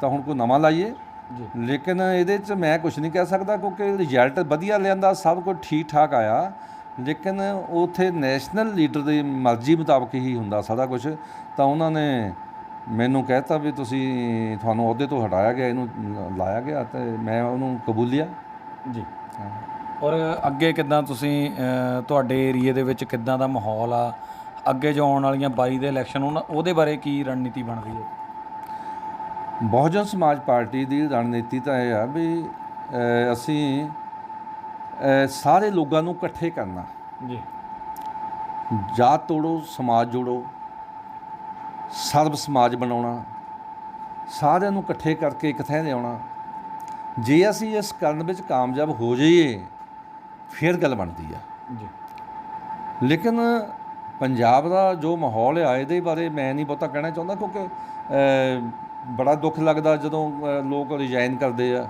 ਤਾਂ ਹੁਣ ਕੋਈ ਨਵਾਂ ਲਾਈਏ। ਜੀ। ਲੇਕਿਨ ਇਹਦੇ 'ਚ ਮੈਂ ਕੁਝ ਨਹੀਂ ਕਹਿ ਸਕਦਾ ਕਿਉਂਕਿ ਰਿਜ਼ਲਟ ਵਧੀਆ ਲਿਆਂਦਾ, ਸਭ ਕੁਝ ਠੀਕ ਠਾਕ ਆਇਆ। ਲੇਕਿਨ ਉੱਥੇ ਨੈਸ਼ਨਲ ਲੀਡਰ ਦੀ ਮਰਜ਼ੀ ਮੁਤਾਬਕ ਹੀ ਹੁੰਦਾ ਸਾਰਾ ਕੁਝ। ਤਾਂ ਉਹਨਾਂ ਨੇ ਮੈਨੂੰ ਕਹਿਤਾ ਵੀ ਤੁਹਾਨੂੰ ਅਹੁਦੇ ਤੋਂ ਹਟਾਇਆ ਗਿਆ, ਇਹਨੂੰ ਲਾਇਆ ਗਿਆ, ਅਤੇ ਮੈਂ ਉਹਨੂੰ ਕਬੂਲਿਆ। ਜੀ। ਔਰ ਅੱਗੇ ਕਿੱਦਾਂ ਤੁਸੀਂ ਤੁਹਾਡੇ ਏਰੀਏ ਦੇ ਵਿੱਚ ਕਿੱਦਾਂ ਦਾ ਮਾਹੌਲ ਆ? ਅੱਗੇ ਜੋ ਆਉਣ ਵਾਲੀਆਂ 22 ਦੇ ਇਲੈਕਸ਼ਨ ਉਹਦੇ ਬਾਰੇ ਕੀ ਰਣਨੀਤੀ ਬਣ ਰਹੀ ਹੈ? ਬਹੁਜਨ ਸਮਾਜ ਪਾਰਟੀ ਦੀ ਰਣਨੀਤੀ ਤਾਂ ਇਹ ਆ ਵੀ ਅਸੀਂ ਸਾਰੇ ਲੋਕਾਂ ਨੂੰ ਇਕੱਠੇ ਕਰਨਾ। ਜੀ। ਜਾਤ ਤੋੜੋ, ਸਮਾਜ ਜੋੜੋ, ਸਰਬ ਸਮਾਜ ਬਣਾਉਣਾ, ਸਾਰਿਆਂ ਨੂੰ ਇਕੱਠੇ ਕਰਕੇ ਇੱਕ ਥਾਂ ਲਿਆਉਣਾ। ਜੇ ਅਸੀਂ ਇਸ ਕਰਨ ਵਿੱਚ ਕਾਮਯਾਬ ਹੋ ਜਾਈਏ ਫਿਰ ਗੱਲ ਬਣਦੀ ਆ। ਜੀ। ਲੇਕਿਨ ਪੰਜਾਬ ਦਾ ਜੋ ਮਾਹੌਲ ਆ ਇਹਦੇ ਬਾਰੇ ਮੈਂ ਨਹੀਂ ਬਹੁਤਾ ਕਹਿਣਾ ਚਾਹੁੰਦਾ ਕਿਉਂਕਿ ਬੜਾ ਦੁੱਖ ਲੱਗਦਾ ਜਦੋਂ ਲੋਕ ਰਿਜ਼ਾਈਨ ਕਰਦੇ ਆ।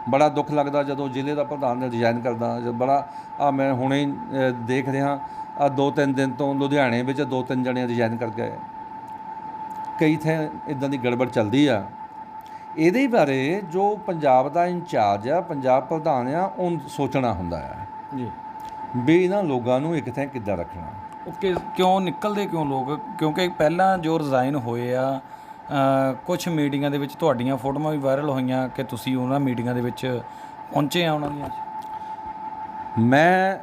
ਬੜਾ ਦੁੱਖ ਲੱਗਦਾ ਜਦੋਂ ਜ਼ਿਲ੍ਹੇ ਦਾ ਪ੍ਰਧਾਨ ਰਿਜ਼ਾਈਨ ਕਰਦਾ। ਬੜਾ ਮੈਂ ਹੁਣੇ ਹੀ ਦੇਖ ਰਿਹਾ 2-3 ਦਿਨ ਤੋਂ ਲੁਧਿਆਣੇ ਵਿੱਚ 2-3 ਜਣੇ ਰਿਜ਼ਾਈਨ ਕਰ ਗਏ। ਕਈ ਥਾਂ ਇੱਦਾਂ ਦੀ ਗੜਬੜ ਚੱਲਦੀ ਆ। ਇਹਦੇ ਬਾਰੇ ਜੋ ਪੰਜਾਬ ਦਾ ਇੰਚਾਰਜ ਆ, ਪੰਜਾਬ ਪ੍ਰਧਾਨ ਆ, ਉਹ ਸੋਚਣਾ ਹੁੰਦਾ ਆ। ਜੀ। ਵੀ ਇਹਨਾਂ ਲੋਕਾਂ ਨੂੰ ਇੱਕ ਥਾਂ ਕਿੱਦਾਂ ਰੱਖਣਾ। ਉਹ ਕਿਉਂ ਨਿਕਲਦੇ ਕਿਉਂ ਲੋਕ? ਕਿਉਂਕਿ ਪਹਿਲਾਂ ਜੋ ਰਿਜ਼ਾਈਨ ਹੋਏ ਆ ਕੁਛ ਮੀਟਿੰਗਾਂ ਦੇ ਵਿੱਚ ਤੁਹਾਡੀਆਂ ਫੋਟੋਆਂ ਵੀ ਵਾਇਰਲ ਹੋਈਆਂ ਕਿ ਤੁਸੀਂ ਉਹਨਾਂ ਮੀਟਿੰਗਾਂ ਦੇ ਵਿੱਚ ਪਹੁੰਚੇ ਆ ਉਹਨਾਂ ਦੀਆਂ। ਮੈਂ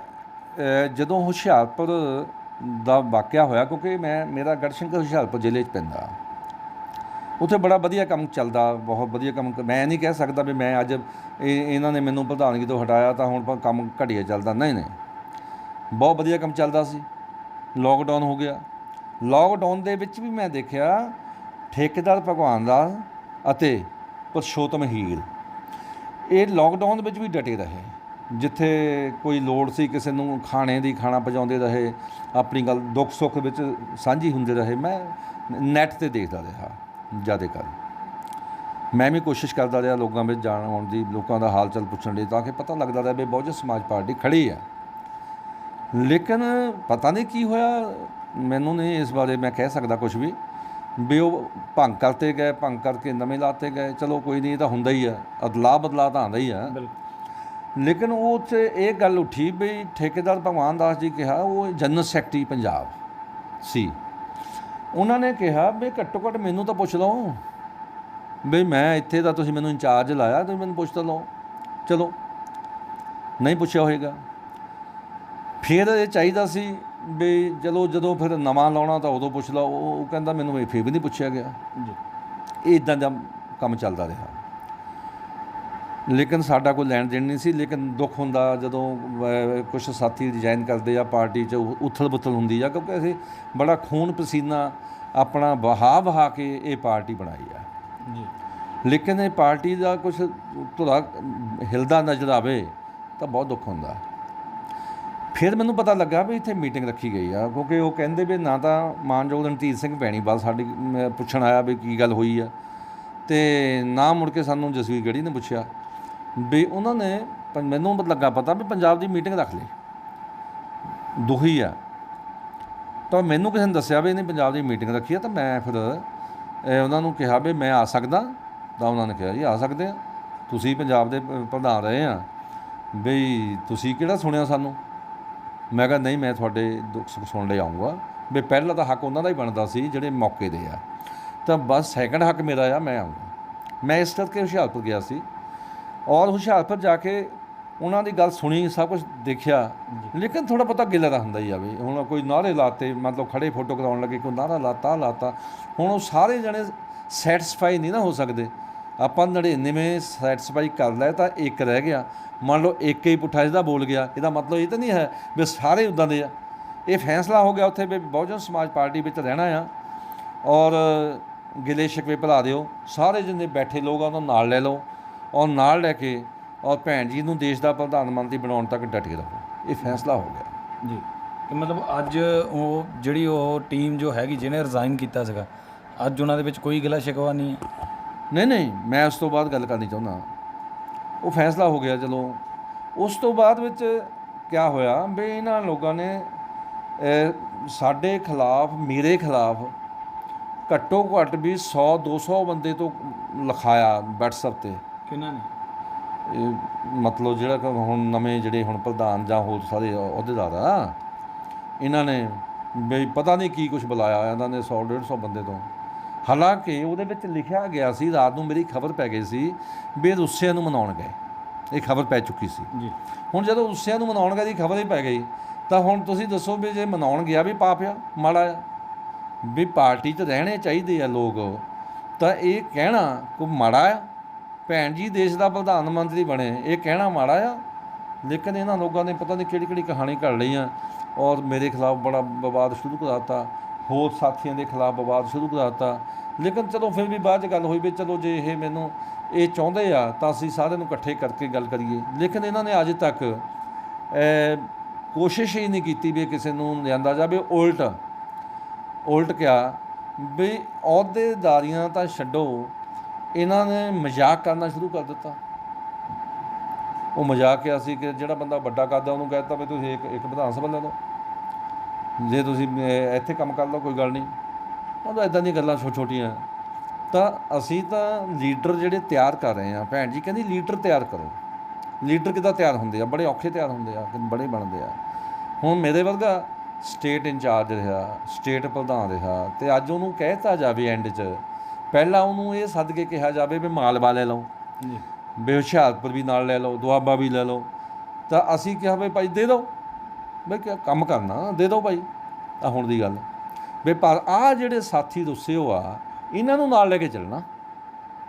ਜਦੋਂ ਹੁਸ਼ਿਆਰਪੁਰ ਦਾ ਵਾਕਿਆ ਹੋਇਆ ਕਿਉਂਕਿ ਮੇਰਾ ਗੜਸ਼ੰਕਰ ਹੁਸ਼ਿਆਰਪੁਰ ਜ਼ਿਲ੍ਹੇ 'ਚ ਪੈਂਦਾ, ਉੱਥੇ ਬੜਾ ਵਧੀਆ ਕੰਮ ਚੱਲਦਾ, ਬਹੁਤ ਵਧੀਆ ਕੰਮ। ਮੈਂ ਨਹੀਂ ਕਹਿ ਸਕਦਾ ਵੀ ਮੈਂ ਅੱਜ ਇਹਨਾਂ ਨੇ ਮੈਨੂੰ ਪ੍ਰਧਾਨਗੀ ਤੋਂ ਹਟਾਇਆ ਤਾਂ ਹੁਣ ਕੰਮ ਘਟੀਆ ਚੱਲਦਾ, ਨਹੀਂ। ਬਹੁਤ ਵਧੀਆ ਕੰਮ ਚੱਲਦਾ ਸੀ। ਲੋਕਡਾਊਨ ਹੋ ਗਿਆ। ਲੋਕਡਾਊਨ ਦੇ ਵਿੱਚ ਵੀ ਮੈਂ ਦੇਖਿਆ ਠੇਕੇਦਾਰ ਭਗਵਾਨ ਦਾਸ ਅਤੇ ਪੁਰਸ਼ੋਤਮ ਹੀਰ ਇਹ ਲੋਕਡਾਊਨ ਵਿੱਚ ਵੀ ਡਟੇ ਰਹੇ। ਜਿੱਥੇ ਕੋਈ ਲੋੜ ਸੀ ਕਿਸੇ ਨੂੰ ਖਾਣੇ ਦੀ ਖਾਣਾ ਪਹੁੰਚਾਉਂਦੇ ਰਹੇ, ਆਪਣੀ ਗੱਲ ਦੁੱਖ ਸੁੱਖ ਵਿੱਚ ਸਾਂਝੀ ਹੁੰਦੇ ਰਹੇ। ਮੈਂ ਨੈੱਟ 'ਤੇ ਦੇਖਦਾ ਰਿਹਾ ਜ਼ਿਆਦਾਤਰ। ਮੈਂ ਵੀ ਕੋਸ਼ਿਸ਼ ਕਰਦਾ ਰਿਹਾ ਲੋਕਾਂ ਵਿੱਚ ਜਾਣ ਆਉਣ ਦੀ, ਲੋਕਾਂ ਦਾ ਹਾਲ ਚਾਲ ਪੁੱਛਣ ਲਈ, ਤਾਂ ਕਿ ਪਤਾ ਲੱਗਦਾ ਰਿਹਾ ਵੀ ਬਹੁਜਨ ਸਮਾਜ ਪਾਰਟੀ ਖੜੀ ਆ। ਲੇਕਿਨ ਪਤਾ ਨਹੀਂ ਕੀ ਹੋਇਆ, ਮੈਨੂੰ ਨਹੀਂ ਇਸ ਬਾਰੇ ਮੈਂ ਕਹਿ ਸਕਦਾ ਕੁਝ ਵੀ ਉਹ ਭੰਗ ਕਰਤੇ ਗਏ, ਭੰਗ ਕਰਕੇ ਨਵੇਂ ਲਾਤੇ ਗਏ। ਚਲੋ ਕੋਈ ਨਹੀਂ, ਇਹ ਤਾਂ ਹੁੰਦਾ ਹੀ ਆ, ਅਦਲਾ ਬਦਲਾ ਤਾਂ ਆਉਂਦਾ ਹੀ ਆ। ਲੇਕਿਨ ਉਹ 'ਚ ਇਹ ਗੱਲ ਉੱਠੀ ਵੀ ਠੇਕੇਦਾਰ ਭਗਵਾਨ ਦਾਸ ਜੀ ਕਿਹਾ, ਉਹ ਜਨਰਲ ਸੈਕਟਰੀ ਪੰਜਾਬ ਸੀ, ਉਹਨਾਂ ਨੇ ਕਿਹਾ ਵੀ ਘੱਟੋ ਘੱਟ ਮੈਨੂੰ ਤਾਂ ਪੁੱਛ ਲਓ ਵੀ ਮੈਂ ਇੱਥੇ ਦਾ ਤੁਸੀਂ ਮੈਨੂੰ ਇੰਚਾਰਜ ਲਾਇਆ, ਤੁਸੀਂ ਮੈਨੂੰ ਪੁੱਛ ਤਾਂ ਲਓ। ਚਲੋ ਨਹੀਂ ਪੁੱਛਿਆ ਹੋਏਗਾ। ਫਿਰ ਇਹ ਚਾਹੀਦਾ ਸੀ ਵੀ ਚਲੋ ਜਦੋਂ ਫਿਰ ਨਵਾਂ ਲਾਉਣਾ ਤਾਂ ਉਦੋਂ ਪੁੱਛ ਲਓ। ਉਹ ਕਹਿੰਦਾ ਮੈਨੂੰ ਫਿਰ ਵੀ ਨਹੀਂ ਪੁੱਛਿਆ ਗਿਆ। ਜੀ। ਇਹ ਇੱਦਾਂ ਦਾ ਕੰਮ ਚੱਲਦਾ ਰਿਹਾ। ਲੇਕਿਨ ਸਾਡਾ ਕੋਈ ਲੈਣ ਦੇਣ ਨਹੀਂ ਸੀ। ਲੇਕਿਨ ਦੁੱਖ ਹੁੰਦਾ ਜਦੋਂ ਕੁਛ ਸਾਥੀ ਰਿਜ਼ਾਈਨ ਕਰਦੇ ਆ, ਪਾਰਟੀ 'ਚ ਉਥਲ ਪੁਥਲ ਹੁੰਦੀ ਆ, ਕਿਉਂਕਿ ਅਸੀਂ ਬੜਾ ਖੂਨ ਪਸੀਨਾ ਆਪਣਾ ਵਹਾ ਕੇ ਇਹ ਪਾਰਟੀ ਬਣਾਈ ਆ। ਜੀ। ਲੇਕਿਨ ਇਹ ਪਾਰਟੀ ਦਾ ਕੁਛ ਥੋੜ੍ਹਾ ਹਿਲਦਾ ਨਜ਼ਰ ਆਵੇ ਤਾਂ ਬਹੁਤ ਦੁੱਖ ਹੁੰਦਾ। ਫਿਰ ਮੈਨੂੰ ਪਤਾ ਲੱਗਾ ਵੀ ਇੱਥੇ ਮੀਟਿੰਗ ਰੱਖੀ ਗਈ ਆ, ਕਿਉਂਕਿ ਉਹ ਕਹਿੰਦੇ ਵੀ ਨਾ ਤਾਂ ਮਾਨਯੋਗ ਰਣਜੀਤ ਸਿੰਘ ਭੈਣੀਵਾਲ ਸਾਡੀ ਪੁੱਛਣ ਆਇਆ ਵੀ ਕੀ ਗੱਲ ਹੋਈ ਆ, ਅਤੇ ਨਾ ਮੁੜ ਕੇ ਸਾਨੂੰ ਜਸਵੀਰ ਗੜੀ ਨੇ ਪੁੱਛਿਆ ਵੀ ਉਹਨਾਂ ਨੇ ਮੈਨੂੰ ਲੱਗਾ ਪਤਾ ਵੀ ਪੰਜਾਬ ਦੀ ਮੀਟਿੰਗ ਰੱਖ ਲਈ, ਦੁਖੀ ਆ। ਤਾਂ ਮੈਨੂੰ ਕਿਸੇ ਨੇ ਦੱਸਿਆ ਵੀ ਇਹਨੇ ਪੰਜਾਬ ਦੀ ਮੀਟਿੰਗ ਰੱਖੀ ਆ। ਤਾਂ ਮੈਂ ਫਿਰ ਉਹਨਾਂ ਨੂੰ ਕਿਹਾ ਵੀ ਮੈਂ ਆ ਸਕਦਾ। ਤਾਂ ਉਹਨਾਂ ਨੇ ਕਿਹਾ ਜੀ ਆ ਸਕਦੇ ਆ, ਤੁਸੀਂ ਪੰਜਾਬ ਦੇ ਪ੍ਰਧਾਨ ਰਹੇ ਆ, ਬਈ ਤੁਸੀਂ ਕਿਹੜਾ ਸੁਣਿਆ ਸਾਨੂੰ। ਮੈਂ ਕਿਹਾ ਨਹੀਂ, ਮੈਂ ਤੁਹਾਡੇ ਦੁੱਖ ਸੁੱਖ ਸੁਣ ਲਈ ਆਊਂਗਾ। ਵੀ ਪਹਿਲਾਂ ਤਾਂ ਹੱਕ ਉਹਨਾਂ ਦਾ ਹੀ ਬਣਦਾ ਸੀ ਜਿਹੜੇ ਮੌਕੇ ਦੇ ਆ, ਤਾਂ ਬਸ ਸੈਕਿੰਡ ਹੱਕ ਮੇਰਾ ਆ, ਮੈਂ ਆਊਂਗਾ। ਮੈਂ ਇਸ ਕਰਕੇ ਹੁਸ਼ਿਆਰਪੁਰ ਗਿਆ ਸੀ ਔਰ ਹੁਸ਼ਿਆਰਪੁਰ ਜਾ ਕੇ ਉਹਨਾਂ ਦੀ ਗੱਲ ਸੁਣੀ, ਸਭ ਕੁਝ ਦੇਖਿਆ। ਲੇਕਿਨ ਥੋੜ੍ਹਾ ਬਹੁਤਾ ਗਿਲਾ ਤਾਂ ਹੁੰਦਾ ਹੀ ਆ ਵੀ ਹੁਣ ਕੋਈ ਨਾਅਰੇ ਲਾਤੇ, ਮਤਲਬ ਖੜੇ ਫੋਟੋ ਕਰਾਉਣ ਲੱਗੇ, ਕੋਈ ਨਾਅਰਾ ਲਾਤਾ। ਹੁਣ ਉਹ ਸਾਰੇ ਜਣੇ ਸੈਟਿਸਫਾਈ ਨਹੀਂ ਨਾ ਹੋ ਸਕਦੇ। ਆਪਾਂ 99 ਸੈਟਿਸਫਾਈ ਕਰ ਲਏ ਤਾਂ ਇੱਕ ਰਹਿ ਗਿਆ। ਮੰਨ ਲਓ ਇੱਕ ਹੀ ਪੁੱਠਾ ਜਿਹਦਾ ਬੋਲ ਗਿਆ, ਇਹਦਾ ਮਤਲਬ ਇਹ ਤਾਂ ਨਹੀਂ ਹੈ ਵੀ ਸਾਰੇ ਉੱਦਾਂ ਦੇ ਆ। ਇਹ ਫੈਸਲਾ ਹੋ ਗਿਆ ਉੱਥੇ ਵੀ ਬਹੁਜਨ ਸਮਾਜ ਪਾਰਟੀ ਵਿੱਚ ਰਹਿਣਾ ਆ ਔਰ ਗਿਲੇ ਸ਼ਿਕਵੇ ਭੁਲਾ ਦਿਓ। ਸਾਰੇ ਜਿੰਨੇ ਬੈਠੇ ਲੋਕ ਆ ਉਹਨਾਂ ਨਾਲ ਲੈ ਲਓ ਔਰ ਨਾਲ ਲੈ ਕੇ ਔਰ ਭੈਣ ਜੀ ਨੂੰ ਦੇਸ਼ ਦਾ ਪ੍ਰਧਾਨ ਮੰਤਰੀ ਬਣਾਉਣ ਤੱਕ ਡਟੇ ਰਹੋ। ਇਹ ਫੈਸਲਾ ਹੋ ਗਿਆ। ਜੀ। ਕਿ ਮਤਲਬ ਅੱਜ ਉਹ ਜਿਹੜੀ ਉਹ ਟੀਮ ਜੋ ਹੈਗੀ ਜਿਹਨੇ ਰਿਜ਼ਾਈਨ ਕੀਤਾ ਸੀਗਾ, ਅੱਜ ਉਹਨਾਂ ਦੇ ਵਿੱਚ ਕੋਈ ਗਿਲਾ ਸ਼ਿਕਵਾ ਨਹੀਂ ਹੈ? ਨਹੀਂ, ਮੈਂ ਉਸ ਤੋਂ ਬਾਅਦ ਗੱਲ ਕਰਨੀ ਚਾਹੁੰਦਾ। ਉਹ ਫੈਸਲਾ ਹੋ ਗਿਆ ਚਲੋ। ਉਸ ਤੋਂ ਬਾਅਦ ਵਿੱਚ ਕਿਆ ਹੋਇਆ ਵੀ ਇਹਨਾਂ ਲੋਕਾਂ ਨੇ ਸਾਡੇ ਖਿਲਾਫ, ਮੇਰੇ ਖਿਲਾਫ ਘੱਟੋ ਘੱਟ ਵੀ 100-200 ਬੰਦੇ ਤੋਂ ਲਿਖਾਇਆ WhatsApp 'ਤੇ। ਕਿਹਨਾਂ ਨੇ? ਇਹ ਮਤਲਬ ਜਿਹੜਾ ਕਿ ਹੁਣ ਨਵੇਂ ਜਿਹੜੇ ਹੁਣ ਪ੍ਰਧਾਨ ਜਾਂ ਹੋਰ ਸਾਰੇ ਅਹੁਦੇਦਾਰ ਆ, ਇਹਨਾਂ ਨੇ ਵੀ ਪਤਾ ਨਹੀਂ ਕੀ ਕੁਛ ਬੁਲਾਇਆ ਇਹਨਾਂ ਨੇ 100-150 ਬੰਦੇ ਤੋਂ। ਹਾਲਾਂਕਿ ਉਹਦੇ ਵਿੱਚ ਲਿਖਿਆ ਗਿਆ ਸੀ, ਰਾਤ ਨੂੰ ਮੇਰੀ ਖਬਰ ਪੈ ਗਈ ਸੀ ਵੀ ਰੂਸੀਆ ਨੂੰ ਮਨਾਉਣ ਗਏ, ਇਹ ਖਬਰ ਪੈ ਚੁੱਕੀ ਸੀ ਜੀ। ਹੁਣ ਜਦੋਂ ਰੂਸੀਆ ਨੂੰ ਮਨਾਉਣ ਗਏ ਦੀ ਖਬਰ ਹੀ ਪੈ ਗਈ ਤਾਂ ਹੁਣ ਤੁਸੀਂ ਦੱਸੋ ਵੀ ਜੇ ਮਨਾਉਣ ਗਿਆ ਵੀ ਪਾਪ ਆ, ਮਾੜਾ ਆ? ਵੀ ਪਾਰਟੀ 'ਚ ਰਹਿਣੇ ਚਾਹੀਦੇ ਆ ਲੋਕ, ਤਾਂ ਇਹ ਕਹਿਣਾ ਕੋਈ ਮਾੜਾ ਆ? ਭੈਣ ਜੀ ਦੇਸ਼ ਦਾ ਪ੍ਰਧਾਨ ਮੰਤਰੀ ਬਣੇ, ਇਹ ਕਹਿਣਾ ਮਾੜਾ ਆ? ਲੇਕਿਨ ਇਹਨਾਂ ਲੋਕਾਂ ਨੇ ਪਤਾ ਨਹੀਂ ਕਿਹੜੀ ਕਿਹੜੀ ਕਹਾਣੀ ਘੜ ਲਈ ਆ ਔਰ ਮੇਰੇ ਖਿਲਾਫ ਬੜਾ ਵਿਵਾਦ ਸ਼ੁਰੂ ਕਰਾ ਦਿੱਤਾ, ਹੋਰ ਸਾਥੀਆਂ ਦੇ ਖਿਲਾਫ ਵਿਵਾਦ ਸ਼ੁਰੂ ਕਰਾ ਦਿੱਤਾ। ਲੇਕਿਨ ਚਲੋ ਫਿਰ ਵੀ ਬਾਅਦ 'ਚ ਗੱਲ ਹੋਈ ਵੀ ਚਲੋ ਜੇ ਇਹ ਮੈਨੂੰ ਇਹ ਚਾਹੁੰਦੇ ਆ ਤਾਂ ਅਸੀਂ ਸਾਰਿਆਂ ਨੂੰ ਇਕੱਠੇ ਕਰਕੇ ਗੱਲ ਕਰੀਏ। ਲੇਕਿਨ ਇਹਨਾਂ ਨੇ ਅੱਜ ਤੱਕ ਕੋਸ਼ਿਸ਼ ਹੀ ਨਹੀਂ ਕੀਤੀ ਵੀ ਕਿਸੇ ਨੂੰ ਲਿਆਂਦਾ ਜਾਵੇ। ਉਲਟ ਕਿਹਾ ਵੀ ਅਹੁਦੇਦਾਰੀਆਂ ਤਾਂ ਛੱਡੋ, ਇਹਨਾਂ ਨੇ ਮਜ਼ਾਕ ਕਰਨਾ ਸ਼ੁਰੂ ਕਰ ਦਿੱਤਾ। ਉਹ ਮਜ਼ਾਕ ਕਿਹਾ ਸੀ ਕਿ ਜਿਹੜਾ ਬੰਦਾ ਵੱਡਾ ਕਰਦਾ ਉਹਨੂੰ ਕਹਿ ਦਿੱਤਾ ਵੀ ਤੁਸੀਂ ਇੱਕ ਵਿਧਾਨ ਸਭਾ ਲੈ ਲਓ, ਜੇ ਤੁਸੀਂ ਇੱਥੇ ਕੰਮ ਕਰ ਲਓ ਕੋਈ ਗੱਲ ਨਹੀਂ। ਉਹ ਇੱਦਾਂ ਦੀਆਂ ਗੱਲਾਂ ਛੋਟੀਆਂ। ਤਾਂ ਅਸੀਂ ਤਾਂ ਲੀਡਰ ਜਿਹੜੇ ਤਿਆਰ ਕਰ ਰਹੇ ਹਾਂ, ਭੈਣ ਜੀ ਕਹਿੰਦੀ ਲੀਡਰ ਤਿਆਰ ਕਰੋ। ਲੀਡਰ ਕਿੱਦਾਂ ਤਿਆਰ ਹੁੰਦੇ ਆ? ਬੜੇ ਔਖੇ ਤਿਆਰ ਹੁੰਦੇ ਆ, ਬੜੇ ਬਣਦੇ ਆ। ਹੁਣ ਮੇਰੇ ਵਰਗਾ ਸਟੇਟ ਇੰਚਾਰਜ ਰਿਹਾ, ਸਟੇਟ ਪ੍ਰਧਾਨ ਰਿਹਾ, ਅਤੇ ਅੱਜ ਉਹਨੂੰ ਕਹਿ ਦਿੱਤਾ ਜਾਵੇ ਐਂਡ 'ਚ, ਪਹਿਲਾਂ ਉਹਨੂੰ ਇਹ ਸੱਦ ਕੇ ਕਿਹਾ ਜਾਵੇ ਵੀ ਮਾਲਵਾ ਲੈ ਲਓ, ਵੀ ਹੁਸ਼ਿਆਰਪੁਰ ਵੀ ਨਾਲ ਲੈ ਲਓ, ਦੁਆਬਾ ਵੀ ਲੈ ਲਓ, ਤਾਂ ਅਸੀਂ ਕਿਹਾ ਵੀ ਭਾਈ ਦੇ ਦਿਓ, ਬਈ ਕੰਮ ਕਰਨਾ ਦੇ ਦਿਓ ਭਾਈ। ਆ ਹੁਣ ਦੀ ਗੱਲ ਵੀ ਪਰ ਆਹ ਜਿਹੜੇ ਸਾਥੀ ਰੁੱਸੇ ਹੋ ਆ, ਇਹਨਾਂ ਨੂੰ ਨਾਲ ਲੈ ਕੇ ਚੱਲਣਾ,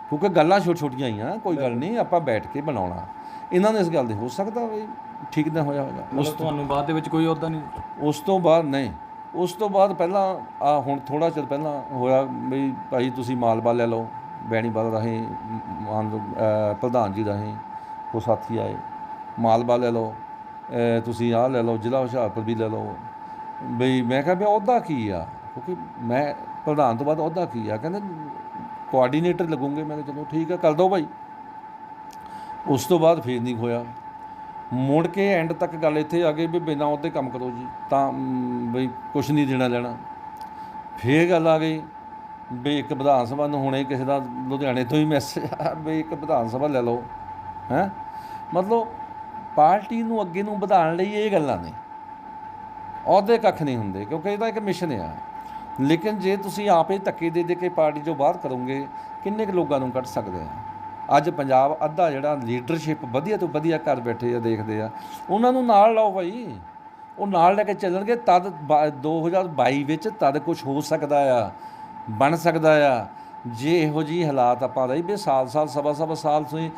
ਕਿਉਂਕਿ ਗੱਲਾਂ ਛੋਟੀਆਂ ਹੀ ਆ, ਕੋਈ ਗੱਲ ਨਹੀਂ, ਆਪਾਂ ਬੈਠ ਕੇ ਬਣਾਉਣਾ। ਇਹਨਾਂ ਨੂੰ ਇਸ ਗੱਲ ਦੇ ਹੋ ਸਕਦਾ ਵੀ ਠੀਕ ਨਾ ਹੋਇਆ ਹੋਇਆ। ਉਸ ਤੁਹਾਨੂੰ ਬਾਅਦ ਦੇ ਵਿੱਚ ਕੋਈ ਅਹੁਦਾ ਨਹੀਂ? ਉਸ ਤੋਂ ਬਾਅਦ ਨਹੀਂ, ਉਸ ਤੋਂ ਬਾਅਦ ਪਹਿਲਾਂ ਆ ਹੁਣ ਥੋੜ੍ਹਾ ਚਿਰ ਪਹਿਲਾਂ ਹੋਇਆ ਵੀ ਭਾਈ ਤੁਸੀਂ ਮਾਲਵਾ ਲੈ ਲਓ, ਬੈਣੀਵਾਲ ਰਾਹੀਂ ਮਾਨ ਪ੍ਰਧਾਨ ਜੀ ਰਾਹੀਂ ਉਹ ਸਾਥੀ ਆਏ, ਮਾਲਵਾ ਲੈ ਲਓ, ਤੁਸੀਂ ਆਹ ਲੈ ਲਓ, ਜ਼ਿਲ੍ਹਾ ਹੁਸ਼ਿਆਰਪੁਰ ਵੀ ਲੈ ਲਓ। ਬਈ ਮੈਂ ਕਿਹਾ ਵੀ ਅਹੁਦਾ ਕੀ ਆ, ਕਿਉਂਕਿ ਮੈਂ ਪ੍ਰਧਾਨ ਤੋਂ ਬਾਅਦ ਅਹੁਦਾ ਕੀ ਆ? ਕਹਿੰਦੇ ਕੋਆਰਡੀਨੇਟਰ ਲੱਗੂਗੇ। ਮੈਂ ਕਿਹਾ ਚਲੋ ਠੀਕ ਆ, ਕਰ ਦਿਓ ਭਾਈ। ਉਸ ਤੋਂ ਬਾਅਦ ਫਿਰ ਨਹੀਂ ਹੋਇਆ। ਮੁੜ ਕੇ ਐਂਡ ਤੱਕ ਗੱਲ ਇੱਥੇ ਆ ਗਈ ਵੀ ਬਿਨਾਂ ਉਹਦੇ ਕੰਮ ਕਰੋ ਜੀ, ਤਾਂ ਬਈ ਕੁਛ ਨਹੀਂ ਦੇਣਾ ਲੈਣਾ। ਫਿਰ ਗੱਲ ਆ ਗਈ ਵੀ ਇੱਕ ਵਿਧਾਨ ਸਭਾ ਨੂੰ, ਹੁਣੇ ਕਿਸੇ ਦਾ ਲੁਧਿਆਣੇ ਤੋਂ ਹੀ ਮੈਸੇਜ ਆ ਵੀ ਇੱਕ ਵਿਧਾਨ ਸਭਾ ਲੈ ਲਓ। ਹੈਂ, ਮਤਲਬ ਪਾਰਟੀ ਨੂੰ ਅੱਗੇ ਨੂੰ ਵਧਾਉਣ ਲਈ ਇਹ ਗੱਲਾਂ ਨੇ। ਅਹੁਦੇ ਕੱਖ ਨਹੀਂ ਹੁੰਦੇ, ਕਿਉਂਕਿ ਇਹਦਾ ਇੱਕ ਮਿਸ਼ਨ ਆ। ਲੇਕਿਨ ਜੇ ਤੁਸੀਂ ਆਪੇ ਧੱਕੇ ਦੇ ਕੇ ਪਾਰਟੀ 'ਚੋਂ ਬਾਹਰ ਕਰੋਗੇ, ਕਿੰਨੇ ਕੁ ਲੋਕਾਂ ਨੂੰ ਕੱਢ ਸਕਦੇ ਆ? ਅੱਜ ਪੰਜਾਬ ਅੱਧਾ ਜਿਹੜਾ ਲੀਡਰਸ਼ਿਪ ਵਧੀਆ ਤੋਂ ਵਧੀਆ ਘਰ ਬੈਠੇ ਆ, ਦੇਖਦੇ ਆ, ਉਹਨਾਂ ਨੂੰ ਨਾਲ ਲਾਓ ਭਾਈ। ਉਹ ਨਾਲ ਲੈ ਕੇ ਚੱਲਣਗੇ, ਤਦ 2022 ਵਿੱਚ ਤਦ ਕੁਛ ਹੋ ਸਕਦਾ ਆ, ਬਣ ਸਕਦਾ ਆ। ਜੇ ਇਹੋ ਜਿਹੀ ਹਾਲਾਤ ਆਪਾਂ ਰਹੀ ਵੀ ਸਾਲ ਸਵਾ ਸਾਲ ਤੁਸੀਂ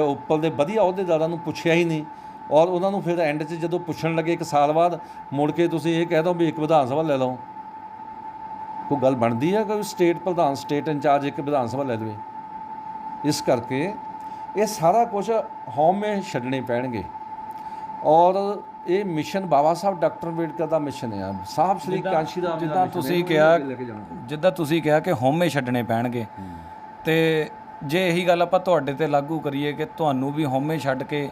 ਉੱਪਰ ਦੇ ਵਧੀਆ ਅਹੁਦੇਦਾਰਾਂ ਨੂੰ ਪੁੱਛਿਆ ਹੀ ਨਹੀਂ, ਔਰ ਉਹਨਾਂ ਨੂੰ ਫਿਰ ਐਂਡ 'ਚ ਜਦੋਂ ਪੁੱਛਣ ਲੱਗੇ 1 ਸਾਲ ਬਾਅਦ, ਮੁੜ ਕੇ ਤੁਸੀਂ ਇਹ ਕਹਿ ਦਿਓ ਵੀ ਇੱਕ ਵਿਧਾਨ ਸਭਾ ਲੈ ਲਓ। ਕੋਈ ਗੱਲ ਬਣਦੀ ਆ? ਕੋਈ ਸਟੇਟ ਪ੍ਰਧਾਨ, ਸਟੇਟ ਇੰਚਾਰਜ ਇੱਕ ਵਿਧਾਨ ਸਭਾ ਲੈ ਲਵੇ? ਇਸ ਕਰਕੇ ਇਹ ਸਾਰਾ ਕੁਝ ਹਉਮੈ ਛੱਡਣੇ ਪੈਣਗੇ। ਔਰ ਇਹ ਮਿਸ਼ਨ ਬਾਬਾ ਸਾਹਿਬ ਡਾਕਟਰ ਅੰਬੇਡਕਰ ਦਾ ਮਿਸ਼ਨ ਆ, ਸਾਹਿਬ ਸ਼੍ਰੀ ਕਾਂਸ਼ੀ ਰਾਮ ਜੀ ਦਾ। ਜਿੱਦਾਂ ਤੁਸੀਂ ਕਿਹਾ ਕਿ ਹਉਮੈ ਛੱਡਣੇ ਪੈਣਗੇ, ਤੇ ਜੇ ਇਹੀ ਗੱਲ ਆਪਾਂ ਤੁਹਾਡੇ ਤੇ ਲਾਗੂ ਕਰੀਏ ਕਿ ਤੁਹਾਨੂੰ ਵੀ ਹਉਮੈ ਛੱਡ ਕੇ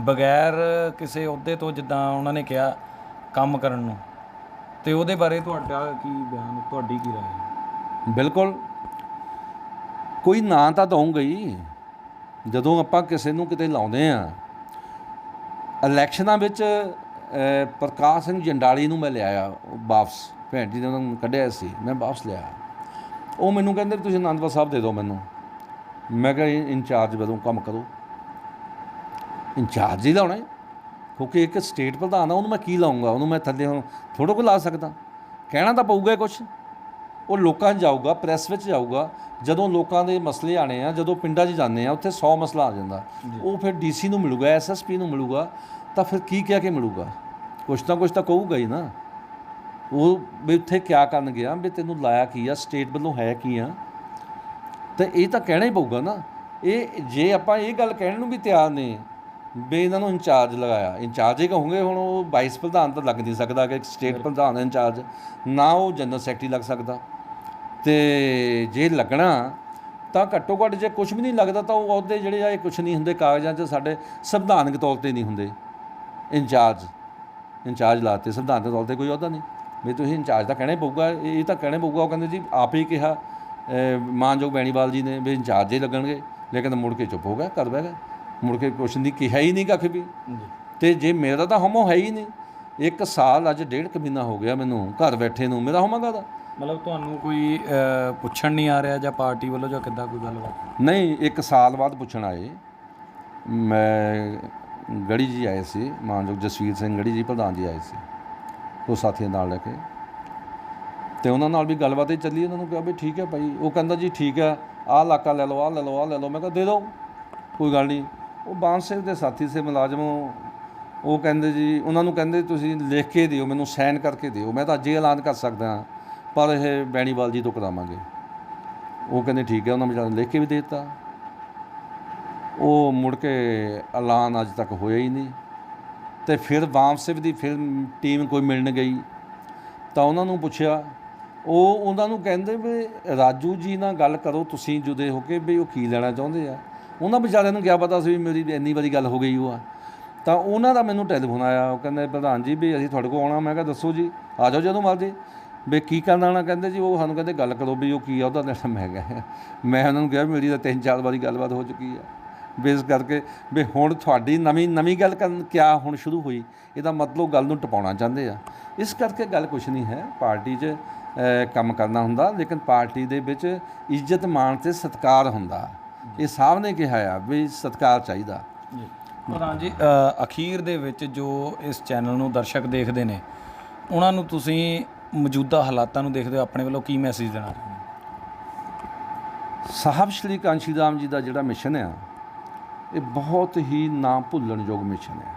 ਬਗੈਰ ਕਿਸੇ ਅਹੁਦੇ ਤੋਂ, ਜਿੱਦਾਂ ਉਹਨਾਂ ਨੇ ਕਿਹਾ, ਕੰਮ ਕਰਨ ਨੂੰ, ਤੇ ਉਹਦੇ ਬਾਰੇ ਤੁਹਾਡਾ ਕੀ ਬਿਆਨ, ਤੁਹਾਡੀ ਕੀ ਰਾਏ ਹੈ? ਬਿਲਕੁਲ, ਕੋਈ ਨਾਂ ਤਾਂ ਦਊਂਗਾ ਹੀ। ਜਦੋਂ ਆਪਾਂ ਕਿਸੇ ਨੂੰ ਕਿਤੇ ਲਾਉਂਦੇ ਆ, ਇਲੈਕਸ਼ਨਾਂ ਵਿੱਚ ਪ੍ਰਕਾਸ਼ ਸਿੰਘ ਜੰਡਾਲੀ ਨੂੰ ਮੈਂ ਲਿਆਇਆ ਵਾਪਸ, ਭੈਣ ਜੀ ਨੇ ਉਹਨਾਂ ਨੂੰ ਕੱਢਿਆ ਸੀ, ਮੈਂ ਵਾਪਸ ਲਿਆ। ਉਹ ਮੈਨੂੰ ਕਹਿੰਦੇ ਤੁਸੀਂ ਅਨੰਦਪੁਰ ਸਾਹਿਬ ਦੇ ਦਿਓ ਮੈਨੂੰ। ਮੈਂ ਕਿਹਾ ਇੰਚਾਰਜ ਵਧੋ, ਕੰਮ ਕਰੋ। ਇੰਚਾਰਜ ਹੀ ਲਾਉਣਾ, ਕਿਉਂਕਿ ਇੱਕ ਸਟੇਟ ਪ੍ਰਧਾਨ ਆ, ਉਹਨੂੰ ਮੈਂ ਕੀ ਲਾਊਂਗਾ? ਉਹਨੂੰ ਮੈਂ ਥੱਲੇ ਹੁਣ ਥੋੜ੍ਹਾ ਕੁ ਲਾ ਸਕਦਾ, ਕਹਿਣਾ ਤਾਂ ਪਊਗਾ ਕੁਛ। ਉਹ ਲੋਕਾਂ 'ਚ ਜਾਊਗਾ, ਪ੍ਰੈਸ ਵਿੱਚ ਜਾਊਗਾ। ਜਦੋਂ ਲੋਕਾਂ ਦੇ ਮਸਲੇ ਆਣੇ ਆ, ਜਦੋਂ ਪਿੰਡਾਂ 'ਚ ਜਾਂਦੇ ਆ, ਉੱਥੇ 100 ਮਸਲਾ ਆ ਜਾਂਦਾ, ਉਹ ਫਿਰ DC ਨੂੰ ਮਿਲੂਗਾ, SSP ਨੂੰ ਮਿਲੂਗਾ, ਤਾਂ ਫਿਰ ਕੀ ਕਹਿ ਕੇ ਮਿਲੂਗਾ? ਕੁਛ ਨਾ ਕੁਛ ਤਾਂ ਕਹੂਗਾ ਹੀ ਨਾ। ਉਹ ਵੀ ਉੱਥੇ ਕਿਆ ਕਰਨ ਗਿਆ, ਵੀ ਤੈਨੂੰ ਲਾਇਆ ਕੀ ਆ, ਸਟੇਟ ਵੱਲੋਂ ਹੈ ਕੀ ਆ, ਤਾਂ ਇਹ ਤਾਂ ਕਹਿਣਾ ਹੀ ਪਊਗਾ ਨਾ। ਇਹ ਜੇ ਆਪਾਂ ਇਹ ਗੱਲ ਕਹਿਣ ਨੂੰ ਵੀ ਤਿਆਰ ਨੇ ਵੀ ਇਹਨਾਂ ਨੂੰ ਇੰਚਾਰਜ ਲਗਾਇਆ, ਇੰਚਾਰਜ ਹੀ ਕਹੋਗੇ। ਹੁਣ ਉਹ ਵਾਈਸ ਪ੍ਰਧਾਨ ਤਾਂ ਲੱਗ ਨਹੀਂ ਸਕਦਾ ਕਿ ਸਟੇਟ ਪ੍ਰਧਾਨ ਇੰਚਾਰਜ, ਨਾ ਉਹ ਜਨਰਲ ਸੈਕਟਰੀ ਲੱਗ ਸਕਦਾ। ਤੇ ਜੇ ਲੱਗਣਾ ਤਾਂ ਘੱਟੋ ਘੱਟ ਜੇ ਕੁਝ ਵੀ ਨਹੀਂ ਲੱਗਦਾ ਤਾਂ ਉਹ ਅਹੁਦੇ ਜਿਹੜੇ ਆ ਇਹ ਕੁਛ ਨਹੀਂ ਹੁੰਦੇ ਕਾਗਜ਼ਾਂ 'ਚ, ਸਾਡੇ ਸੰਵਿਧਾਨਕ ਤੌਰ 'ਤੇ ਨਹੀਂ ਹੁੰਦੇ। ਇੰਚਾਰਜ ਲਾਤੇ, ਸੰਵਿਧਾਨਕ ਤੌਰ 'ਤੇ ਕੋਈ ਅਹੁਦਾ ਨਹੀਂ ਵੀ ਤੁਸੀਂ ਇੰਚਾਰਜ ਤਾਂ ਕਹਿਣਾ ਹੀ ਪਊਗਾ, ਇਹ ਤਾਂ ਕਹਿਣਾ ਹੀ ਪਊਗਾ। ਉਹ ਕਹਿੰਦੇ ਜੀ ਆਪ ਹੀ ਕਿਹਾ ਮਾਨਯੋਗ ਬੈਣੀਵਾਲ ਜੀ ਨੇ ਵੀ ਇੰਚਾਰਜ ਹੀ ਲੱਗਣਗੇ, ਲੇਕਿਨ ਮੁੜ ਕੇ ਚੁੱਪ ਹੋ ਗਿਆ, ਕਰ ਬਹਿ ਗਿਆ, ਮੁੜ ਕੇ ਕੁਛ ਨਹੀਂ ਕਿਹਾ ਹੀ ਨਹੀਂ ਕੱਖ ਵੀ। ਤੇ ਜੇ ਮੇਰਾ ਤਾਂ ਹਮੋ ਹੈ ਹੀ ਨਹੀਂ, 1 ਸਾਲ ਅੱਜ 1.5 ਮਹੀਨਾ ਹੋ ਗਿਆ ਮੈਨੂੰ ਘਰ ਬੈਠੇ ਨੂੰ, ਮੇਰਾ ਹਮਾ ਕਾਹਦਾ? ਮਤਲਬ ਤੁਹਾਨੂੰ ਕੋਈ ਪੁੱਛਣ ਨਹੀਂ ਆ ਰਿਹਾ ਜਾਂ ਪਾਰਟੀ ਵੱਲੋਂ ਜਾਂ ਕਿੱਦਾਂ ਕੋਈ ਗੱਲਬਾਤ? ਨਹੀਂ, 1 ਸਾਲ ਬਾਅਦ ਪੁੱਛਣ ਆਏ। ਮੈਂ ਗੜੀ ਜੀ ਆਏ ਸੀ, ਮਾਨਯੋਗ ਜਸਵੀਰ ਸਿੰਘ ਗੜੀ ਜੀ ਪ੍ਰਧਾਨ ਜੀ ਆਏ ਸੀ, ਉਹ ਸਾਥੀਆਂ ਨਾਲ ਲੈ ਕੇ, ਤੇ ਉਹਨਾਂ ਨਾਲ ਵੀ ਗੱਲਬਾਤ ਹੀ ਚੱਲੀ। ਉਹਨਾਂ ਨੂੰ ਕਿਹਾ ਵੀ ਠੀਕ ਹੈ ਭਾਈ, ਉਹ ਕਹਿੰਦਾ ਜੀ ਠੀਕ ਹੈ, ਆਹ ਇਲਾਕਾ ਲੈ ਲਓ, ਆਹ ਲੈ ਲਓ, ਆਹ ਲੈ ਲਓ। ਮੈਂ ਕਿਹਾ ਦੇ ਦਿਓ, ਕੋਈ ਗੱਲ ਨਹੀਂ। ਉਹ ਬਾਂਸ ਸਿੰਘ ਦੇ ਸਾਥੀ ਸੇ ਮੁਲਾਜ਼ਮ, ਉਹ ਕਹਿੰਦੇ ਜੀ, ਉਹਨਾਂ ਨੂੰ ਕਹਿੰਦੇ ਤੁਸੀਂ ਲਿਖ ਕੇ ਦਿਓ, ਮੈਨੂੰ ਸਾਈਨ ਕਰਕੇ ਦਿਓ, ਮੈਂ ਤਾਂ ਅੱਜ ਹੀ ਐਲਾਨ ਕਰ ਸਕਦਾ ਹਾਂ, ਪਰ ਇਹ ਬੈਣੀਵਾਲ ਜੀ ਤੋਂ ਕਰਾਵਾਂਗੇ। ਉਹ ਕਹਿੰਦੇ ਠੀਕ ਹੈ, ਉਹਨਾਂ ਵਿਚਾਰਿਆਂ ਨੇ ਲਿਖ ਕੇ ਵੀ ਦੇ ਦਿੱਤਾ। ਉਹ ਮੁੜ ਕੇ ਐਲਾਨ ਅੱਜ ਤੱਕ ਹੋਇਆ ਹੀ ਨਹੀਂ। ਤੇ ਫਿਰ ਬਾਮ ਸਿੰਘ ਦੀ ਫਿਲਮ ਟੀਮ ਕੋਈ ਮਿਲਣ ਗਈ ਤਾਂ ਉਹਨਾਂ ਨੂੰ ਪੁੱਛਿਆ, ਉਹ ਉਹਨਾਂ ਨੂੰ ਕਹਿੰਦੇ ਵੀ ਰਾਜੂ ਜੀ ਨਾਲ ਗੱਲ ਕਰੋ ਤੁਸੀਂ ਜੁਦੇ ਹੋ ਕੇ, ਵੀ ਉਹ ਕੀ ਲੈਣਾ ਚਾਹੁੰਦੇ ਆ। ਉਹਨਾਂ ਵਿਚਾਰਿਆਂ ਨੂੰ ਕਿਆ ਪਤਾ ਸੀ ਵੀ ਮੇਰੀ ਇੰਨੀ ਵਾਰੀ ਗੱਲ ਹੋ ਗਈ ਉਹ ਆ। ਤਾਂ ਉਹਨਾਂ ਦਾ ਮੈਨੂੰ ਟੈਲੀਫੋਨ ਆਇਆ, ਉਹ ਕਹਿੰਦੇ ਪ੍ਰਧਾਨ ਜੀ ਵੀ ਅਸੀਂ ਤੁਹਾਡੇ ਕੋਲ ਆਉਣਾ। ਮੈਂ ਕਿਹਾ ਦੱਸੋ ਜੀ, ਆ ਜਾਓ ਜਦੋਂ ਮਰਜ਼ੀ। ਵੀ ਕੀ ਕਰਨਾ ਆਉਣਾ? ਕਹਿੰਦੇ ਜੀ ਉਹ ਸਾਨੂੰ ਕਹਿੰਦੇ ਗੱਲ ਕਰੋ ਵੀ ਉਹ ਕੀ ਆ ਉਹਦਾ ਲੈਣਾ। ਮੈਂ ਕਿਹਾ, ਮੈਂ ਉਹਨਾਂ ਨੂੰ ਕਿਹਾ ਮੇਰੀ ਤਾਂ 3-4 ਵਾਰੀ ਗੱਲਬਾਤ ਹੋ ਚੁੱਕੀ ਆ, ਵੀ ਇਸ ਕਰਕੇ ਵੀ ਹੁਣ ਤੁਹਾਡੀ ਨਵੀਂ ਗੱਲ ਕਰਨ ਕਿਆ ਹੁਣ ਸ਼ੁਰੂ ਹੋਈ? ਇਹਦਾ ਮਤਲਬ ਗੱਲ ਨੂੰ ਟਪਾਉਣਾ ਚਾਹੁੰਦੇ ਆ। ਇਸ ਕਰਕੇ ਗੱਲ ਕੁਛ ਨਹੀਂ ਹੈ, ਪਾਰਟੀ 'ਚ ਕੰਮ ਕਰਨਾ ਹੁੰਦਾ, ਲੇਕਿਨ ਪਾਰਟੀ ਦੇ ਵਿੱਚ ਇੱਜ਼ਤ ਮਾਣ ਅਤੇ ਸਤਿਕਾਰ ਹੁੰਦਾ। ਇਹ ਸਾਹਿਬ ਨੇ ਕਿਹਾ ਆ ਵੀ ਸਤਿਕਾਰ ਚਾਹੀਦਾ। ਪ੍ਰਧਾਨ ਜੀ, ਅਖੀਰ ਦੇ ਵਿੱਚ ਜੋ ਇਸ ਚੈਨਲ ਨੂੰ ਦਰਸ਼ਕ ਦੇਖਦੇ ਨੇ, ਉਹਨਾਂ ਨੂੰ ਤੁਸੀਂ ਮੌਜੂਦਾ ਹਾਲਾਤਾਂ ਨੂੰ ਦੇਖਦੇ ਹੋ ਆਪਣੇ ਵੱਲੋਂ ਕੀ ਮੈਸੇਜ ਦੇਣਾ ਚਾਹੁੰਦੇ? ਸਾਹਿਬ ਸ਼੍ਰੀ ਕਾਂਸ਼ੀ ਰਾਮ ਜੀ ਦਾ ਜਿਹੜਾ ਮਿਸ਼ਨ ਆ, ਇਹ ਬਹੁਤ ਹੀ ਨਾ ਭੁੱਲਣਯੋਗ ਮਿਸ਼ਨ ਹੈ।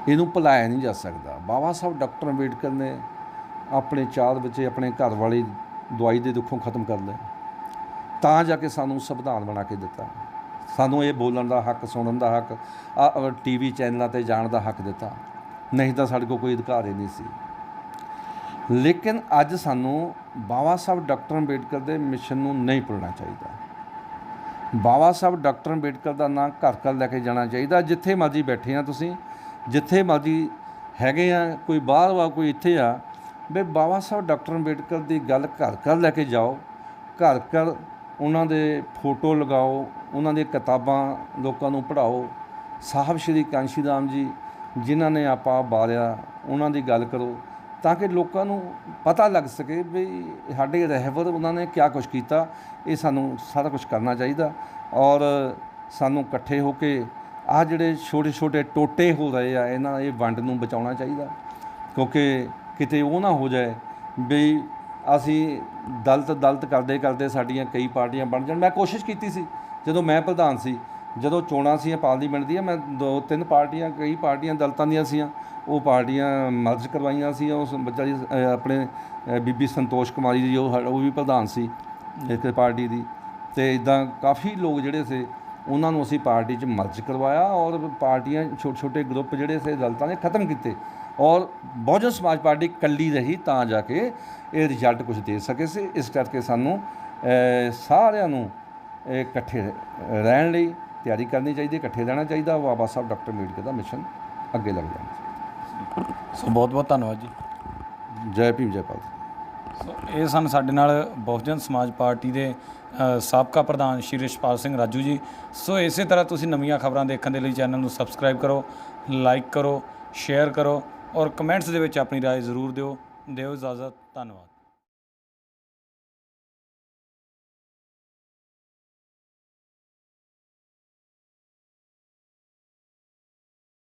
ਇਹਨੂੰ ਭੁਲਾਇਆ ਨਹੀਂ ਜਾ ਸਕਦਾ। ਬਾਬਾ ਸਾਹਿਬ ਡਾਕਟਰ ਅੰਬੇਡਕਰ ਨੇ ਆਪਣੇ 4 ਬੱਚੇ ਆਪਣੇ ਘਰ ਵਾਲੀ ਦਵਾਈ ਦੇ ਦੁੱਖੋਂ ਖਤਮ ਕਰ ਲਏ, ਤਾਂ ਜਾ ਕੇ ਸਾਨੂੰ ਸੰਵਿਧਾਨ ਬਣਾ ਕੇ ਦਿੱਤਾ, ਸਾਨੂੰ ਇਹ ਬੋਲਣ ਦਾ ਹੱਕ, ਸੁਣਨ ਦਾ ਹੱਕ, TV ਚੈਨਲਾਂ 'ਤੇ ਜਾਣ ਦਾ ਹੱਕ ਦਿੱਤਾ। ਨਹੀਂ ਤਾਂ ਸਾਡੇ ਕੋਲ ਕੋਈ ਅਧਿਕਾਰ ਹੀ ਨਹੀਂ ਸੀ। ਲੇਕਿਨ ਅੱਜ ਸਾਨੂੰ ਬਾਬਾ ਸਾਹਿਬ ਡਾਕਟਰ ਅੰਬੇਡਕਰ ਦੇ ਮਿਸ਼ਨ ਨੂੰ ਨਹੀਂ ਭੁੱਲਣਾ ਚਾਹੀਦਾ। ਬਾਬਾ ਸਾਹਿਬ ਡਾਕਟਰ ਅੰਬੇਡਕਰ ਦਾ ਨਾਂ ਘਰ ਘਰ ਲੈ ਕੇ ਜਾਣਾ ਚਾਹੀਦਾ। ਜਿੱਥੇ ਮਰਜ਼ੀ ਬੈਠੇ ਆ ਤੁਸੀਂ, ਜਿੱਥੇ ਮਰਜ਼ੀ ਹੈਗੇ ਆ, ਕੋਈ ਬਾਹਰ ਵਾ ਕੋਈ ਇੱਥੇ ਆ, ਵੀ ਬਾਬਾ ਸਾਹਿਬ ਡਾਕਟਰ ਅੰਬੇਡਕਰ ਦੀ ਗੱਲ ਘਰ ਘਰ ਲੈ ਕੇ ਜਾਓ। ਘਰ ਘਰ ਉਹਨਾਂ ਦੇ ਫੋਟੋ ਲਗਾਓ, ਉਹਨਾਂ ਦੀਆਂ ਕਿਤਾਬਾਂ ਲੋਕਾਂ ਨੂੰ ਪੜ੍ਹਾਓ। ਸਾਹਿਬ ਸ਼੍ਰੀ ਕਾਂਸ਼ੀ ਰਾਮ ਜੀ ਜਿਨ੍ਹਾਂ ਨੇ ਆਪਾਂ ਬਾਰਿਆ, ਉਹਨਾਂ ਦੀ ਗੱਲ ਕਰੋ, ਤਾਂ ਕਿ ਲੋਕਾਂ ਨੂੰ ਪਤਾ ਲੱਗ ਸਕੇ ਵੀ ਸਾਡੇ ਰਹਿਬਰ ਉਹਨਾਂ ਨੇ ਕਿਆ ਕੁਛ ਕੀਤਾ। ਇਹ ਸਾਨੂੰ ਸਾਰਾ ਕੁਛ ਕਰਨਾ ਚਾਹੀਦਾ, ਔਰ ਸਾਨੂੰ ਇਕੱਠੇ ਹੋ ਕੇ ਆਹ ਜਿਹੜੇ ਛੋਟੇ ਟੋਟੇ ਹੋ ਰਹੇ ਆ, ਇਹ ਵੰਡ ਨੂੰ ਬਚਾਉਣਾ ਚਾਹੀਦਾ। ਕਿਉਂਕਿ ਕਿਤੇ ਉਹ ਨਾ ਹੋ ਜਾਏ ਵੀ ਅਸੀਂ ਦਲਿਤ ਕਰਦੇ ਸਾਡੀਆਂ ਕਈ ਪਾਰਟੀਆਂ ਬਣ ਜਾਣ। ਮੈਂ ਕੋਸ਼ਿਸ਼ ਕੀਤੀ ਸੀ ਜਦੋਂ ਮੈਂ ਪ੍ਰਧਾਨ ਸੀ, ਜਦੋਂ ਚੋਣਾਂ ਸੀ ਪਾਰਲੀਮੈਂਟ ਦੀਆਂ, ਮੈਂ 2-3 ਪਾਰਟੀਆਂ, ਕਈ ਪਾਰਟੀਆਂ ਦਲਿਤਾਂ ਦੀਆਂ ਸੀਆਂ, ਉਹ ਪਾਰਟੀਆਂ ਮਰਜ ਕਰਵਾਈਆਂ ਸੀ। ਉਸ ਬੱਚਾ ਜੀ ਆਪਣੇ ਬੀਬੀ ਸੰਤੋਸ਼ ਕੁਮਾਰੀ ਜੀ, ਉਹ ਵੀ ਪ੍ਰਧਾਨ ਸੀ ਇੱਕ ਪਾਰਟੀ ਦੀ। ਅਤੇ ਇੱਦਾਂ ਕਾਫੀ ਲੋਕ ਜਿਹੜੇ ਸੀ, ਉਹਨਾਂ ਨੂੰ ਅਸੀਂ ਪਾਰਟੀ 'ਚ ਮਰਜ ਕਰਵਾਇਆ, ਔਰ ਪਾਰਟੀਆਂ ਛੋਟੇ ਗਰੁੱਪ ਜਿਹੜੇ ਸੀ ਦਲਿਤਾਂ ਨੇ ਖ਼ਤਮ ਕੀਤੇ, ਔਰ ਬਹੁਜਨ ਸਮਾਜ ਪਾਰਟੀ ਇਕੱਲੀ ਰਹੀ, ਤਾਂ ਜਾ ਕੇ ਇਹ ਰਿਜ਼ਲਟ ਕੁਝ ਦੇ ਸਕੇ ਸੀ। ਇਸ ਕਰਕੇ ਸਾਨੂੰ ਸਾਰਿਆਂ ਨੂੰ ਇਕੱਠੇ ਰਹਿਣ ਲਈ ਤਿਆਰੀ ਕਰਨੀ ਚਾਹੀਦੀ, ਇਕੱਠੇ ਰਹਿਣਾ ਚਾਹੀਦਾ। ਬਾਬਾ ਸਾਹਿਬ ਡਾਕਟਰ ਅੰਬੇਡਕਰ ਦਾ ਮਿਸ਼ਨ ਅੱਗੇ ਲੱਗ ਜਾਣਾ। ਸੋ ਬਹੁਤ ਬਹੁਤ ਧੰਨਵਾਦ ਜੀ। ਜੈ ਭੀਮ, ਜੈ ਭਾਰਤ। ਸੋ ਇਹ ਸਨ ਸਾਡੇ ਨਾਲ ਬਹੁਜਨ ਸਮਾਜ ਪਾਰਟੀ ਦੇ ਸਾਬਕਾ ਪ੍ਰਧਾਨ ਸ਼੍ਰੀ ਰਿਸ਼ਪਾਲ ਸਿੰਘ ਰਾਜੂ ਜੀ। ਸੋ ਇਸੇ ਤਰ੍ਹਾਂ ਤੁਸੀਂ ਨਵੀਆਂ ਖਬਰਾਂ ਦੇਖਣ ਦੇ ਲਈ ਚੈਨਲ ਨੂੰ ਸਬਸਕ੍ਰਾਈਬ ਕਰੋ, ਲਾਈਕ ਕਰੋ, ਸ਼ੇਅਰ ਕਰੋ, ਔਰ ਕਮੈਂਟਸ ਦੇ ਵਿੱਚ ਆਪਣੀ ਰਾਏ ਜ਼ਰੂਰ ਦਿਓ। ਇਜਾਜ਼ਤ, ਧੰਨਵਾਦ।